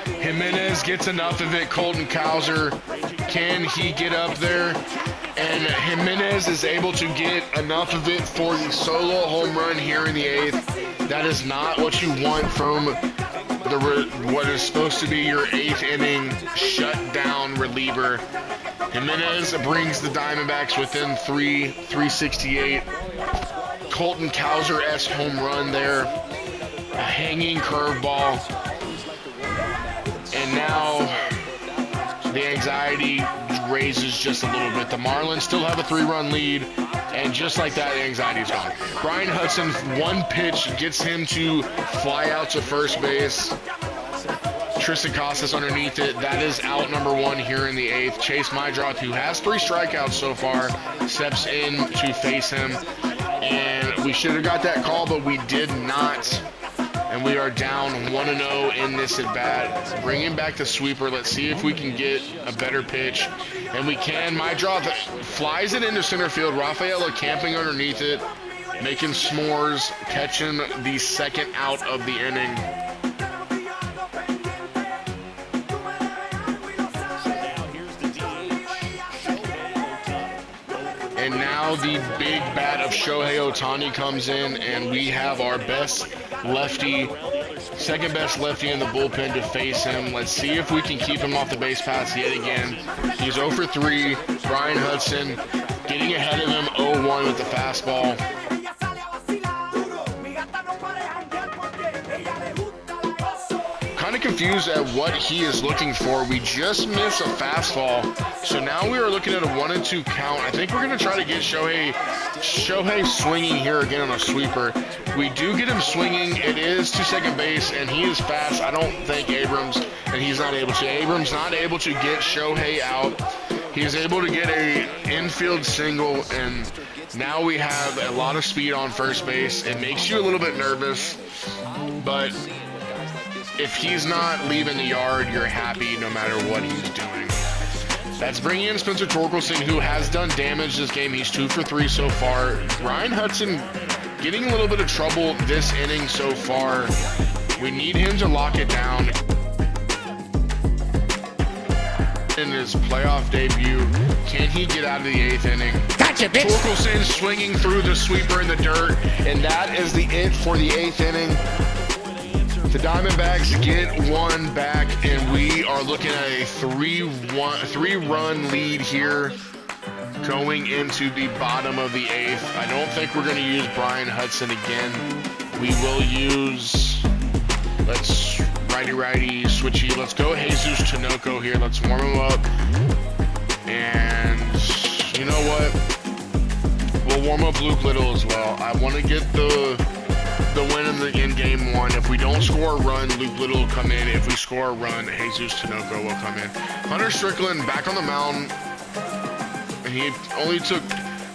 Jimenez gets enough of it. Colton Cowser, can he get up there? And Jimenez is able to get enough of it for the solo home run here in the 8th. That is not what you want from what is supposed to be your 8th inning shutdown reliever. Jimenez brings the Diamondbacks within 368. Colton Cowser-esque home run there. A hanging curveball. And now the anxiety raises just a little bit. The Marlins still have a 3-run lead, and just like that, the anxiety's gone. Brian Hudson, 1 pitch gets him to fly out to first base. Tristan Casas underneath it. That is out number 1 here in the 8th. Chase Mydroth, who has 3 strikeouts so far, steps in to face him. And we should have got that call, but we did not. And we are down 1-0 in this at-bat. Bringing back the sweeper. Let's see if we can get a better pitch. And we can. Mydroth flies it into center field. Rafaela camping underneath it, making s'mores, catching the 2nd out of the inning. And now the big bat of Shohei Ohtani comes in, and we have our best lefty, 2nd best lefty in the bullpen to face him. Let's see if we can keep him off the base paths yet again. He's 0 for 3. Brian Hudson getting ahead of him, 0-1 with the fastball. Kind of confused at what he is looking for. We just missed a fastball, so now we are looking at a 1-2 count. I think we're going to try to get Shohei swinging here again on a sweeper. We do get him swinging. It is to second base, and he is fast. I don't think Abrams, and he's not able to. Abrams not able to get Shohei out. He is able to get a infield single, and Now we have a lot of speed on first base. It makes you a little bit nervous, but if he's not leaving the yard, you're happy no matter what he's doing. That's bringing in Spencer Torkelson, who has done damage this game. He's 2 for 3 so far. Ryan Hudson getting a little bit of trouble this inning so far. We need him to lock it down. In his playoff debut, can he get out of the 8th inning? Gotcha, bitch. Torkelson swinging through the sweeper in the dirt, and that is the it for the 8th inning. The Diamondbacks get one back, and we are looking at a 3-run lead here going into the bottom of the 8th. I don't think we're going to use Brian Hudson again. We will use, let's righty, switchy. Let's go Jesus Tinoco here. Let's warm him up. And you know what? We'll warm up Luke Little as well. I want to get the win in game 1. If we don't score a run, Luke Little will come in. If we score a run, Jesus Tinoco will come in. Hunter Strickland back on the mound. And he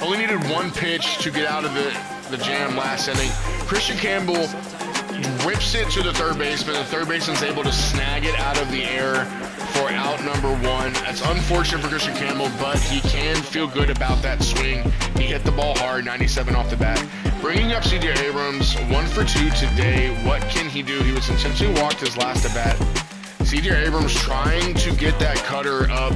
only needed one pitch to get out of the jam last inning. Christian Campbell rips it to the third baseman. The third baseman's able to snag it out of the air for out number 1. That's unfortunate for Christian Campbell, but he can feel good about that swing. He hit the ball hard, 97 off the bat. Bringing up CJ Abrams, 1 for 2 today. What can he do? He was intentionally walked his last at bat. CJ Abrams trying to get that cutter up.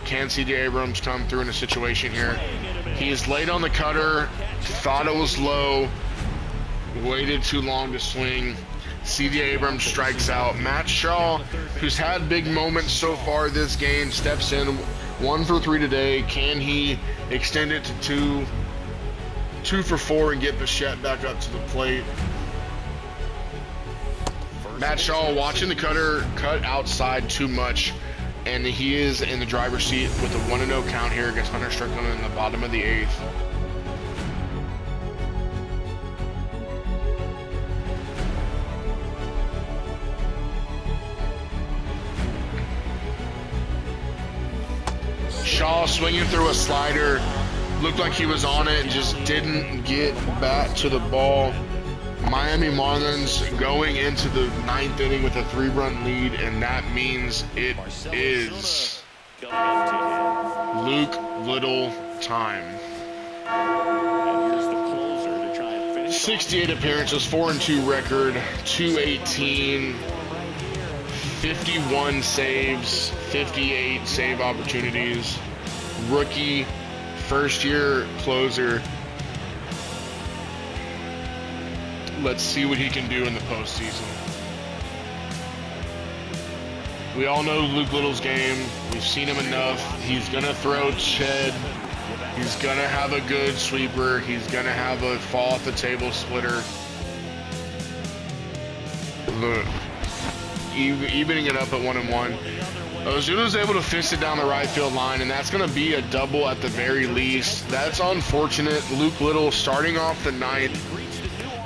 Can CJ Abrams come through in a situation here? He is late on the cutter, thought it was low, waited too long to swing. CJ Abrams strikes out. Matt Shaw, who's had big moments so far this game, steps in. 1 for 3 today. Can he extend it to 2 for 4 and get Bichette back up to the plate? Matt Shaw watching the cutter cut outside too much, and he is in the driver's seat with a 1-0 count here against Hunter Strickland in the bottom of the 8th. Shaw swinging through a slider, looked like he was on it and just didn't get back to the ball. Miami Marlins going into the 9th inning with a 3-run lead, and that means it is Luke Little time. 68 appearances, 4-2 record, 218, 51 saves, 58 save opportunities. Rookie, first-year closer. Let's see what he can do in the postseason. We all know Luke Little's game. We've seen him enough. He's going to throw shed. He's going to have a good sweeper. He's going to have a fall off the table splitter. Look, evening it up at 1-1. Ozuna's able to fist it down the right field line, and that's going to be a double at the very least. That's unfortunate. Luke Little starting off the 9th,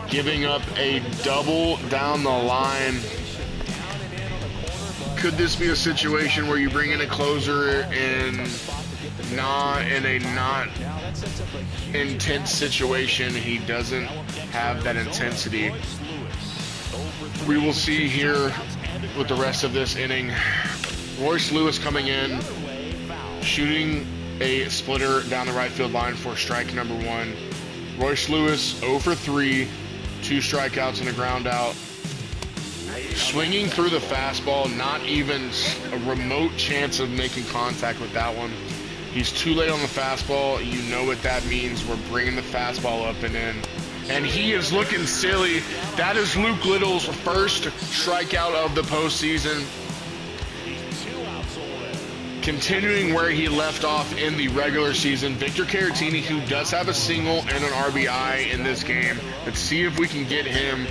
giving up a double down the line. Could this be a situation where you bring in a closer in a not intense situation? He doesn't have that intensity. We will see here with the rest of this inning. Royce Lewis coming in, shooting a splitter down the right field line for strike number 1. Royce Lewis 0 for 3, 2 strikeouts and a ground out. Swinging through the fastball, not even a remote chance of making contact with that one. He's too late on the fastball. You know what that means. We're bringing the fastball up and in. And he is looking silly. That is Luke Little's first strikeout of the postseason. Continuing where he left off in the regular season, Victor Caratini, who does have a single and an RBI in this game. Let's see if we can get him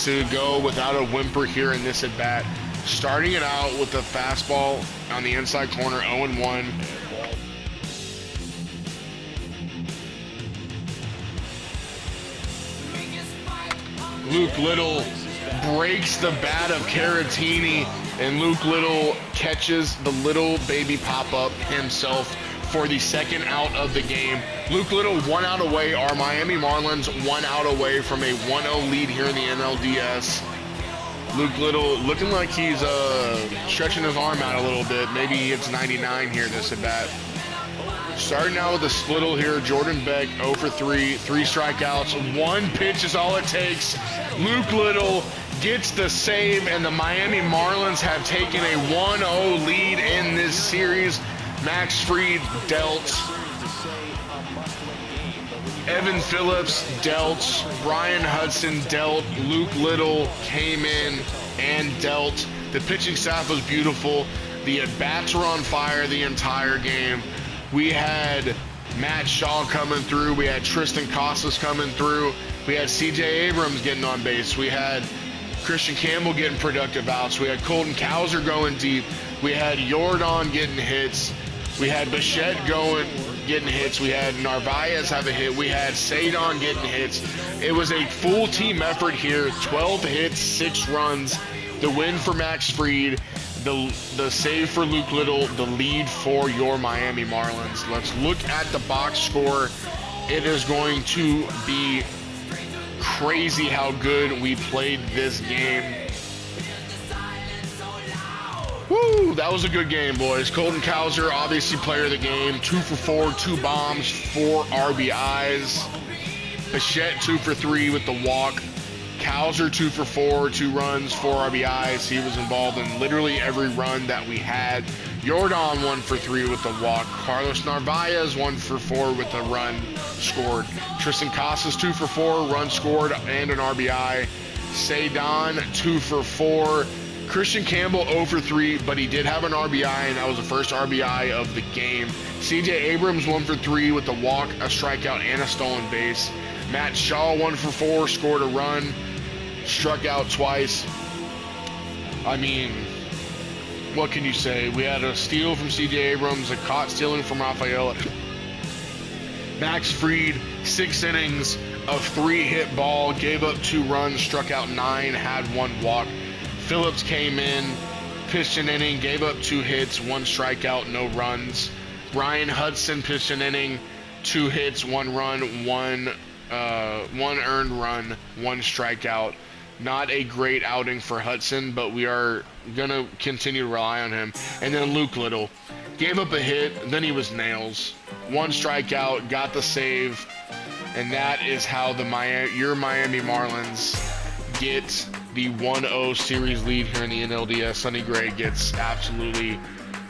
to go without a whimper here in this at-bat. Starting it out with the fastball on the inside corner, 0-1. Luke Little breaks the bat of Caratini, and Luke Little catches the little baby pop-up himself for the second out of the game. Luke Little 1 out away. Our Miami Marlins 1 out away from a 1-0 lead here in the NLDS. Luke Little looking like he's stretching his arm out a little bit. Maybe he hits 99 here this at bat. Starting out with a splittle here, Jordan Beck 0 for 3, 3 strikeouts, 1 pitch is all it takes. Luke Little gets the save, and the Miami Marlins have taken a 1-0 lead in this series. Max Fried dealt, Evan Phillips dealt, Brian Hudson dealt, Luke Little came in and dealt. The pitching staff was beautiful. The at-bats were on fire the entire game. We had Matt Shaw coming through. We had Tristan Casas coming through. We had C.J. Abrams getting on base. We had Christian Campbell getting productive outs. We had Colton Cowser going deep. We had Jordan getting hits. We had Bichette getting hits. We had Narvaez have a hit. We had Sadon getting hits. It was a full team effort here. 12 hits, 6 runs. The win for Max Fried. The save for Luke Little, the lead for your Miami Marlins. Let's look at the box score. It is going to be crazy how good we played this game. Woo, that was a good game, boys. Colton Cowser, obviously player of the game. 2 for 4, 2 bombs, 4 RBIs. Bichette 2 for 3 with the walk. Cowser 2 for 4, 2 runs, 4 RBIs. He was involved in literally every run that we had. Jordan 1 for 3 with the walk. Carlos Narvaez 1 for 4 with a run scored. Tristan Casas 2 for 4, run scored and an RBI. Sadon 2 for 4. Christian Campbell 0 for 3, but he did have an RBI, and that was the first RBI of the game. C.J. Abrams 1 for 3 with the walk, a strikeout, and a stolen base. Matt Shaw 1 for 4, scored a run, struck out twice. I mean, what can you say? We had a steal from C.J. Abrams, a caught stealing from Rafael. Max Fried, 6 innings of 3-hit ball, gave up 2 runs, struck out 9, had 1 walk. Phillips came in, pitched an inning, gave up 2 hits, 1 strikeout, no runs. Brian Hudson pitched an inning, 2 hits, 1 run, 1 earned run, 1 strikeout. Not a great outing for Hudson, but we are going to continue to rely on him. And then Luke Little gave up a hit, then he was nails. 1 strikeout, got the save, and that is how your Miami Marlins get the 1-0 series lead here in the NLDS. Sonny Gray gets absolutely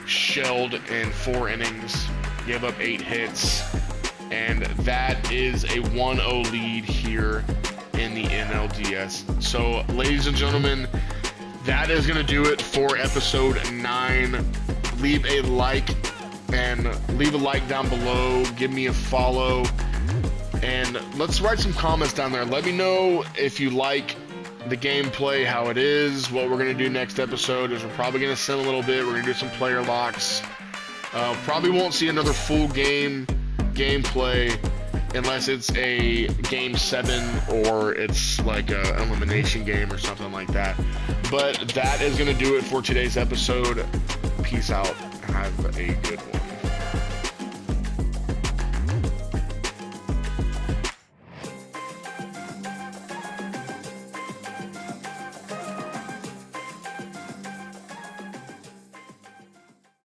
shelled in 4 innings, gave up 8 hits, and that is a 1-0 lead here in the NLDS. So, ladies and gentlemen, that is going to do it for episode 9. Leave a like down below. Give me a follow, and let's write some comments down there. Let me know if you like the gameplay, how it is. What we're going to do next episode is we're probably going to sim a little bit. We're going to do some player locks. Probably won't see another full gameplay unless it's a game 7 or it's like a elimination game or something like that. But that is going to do it for today's episode. Peace out. Have a good one.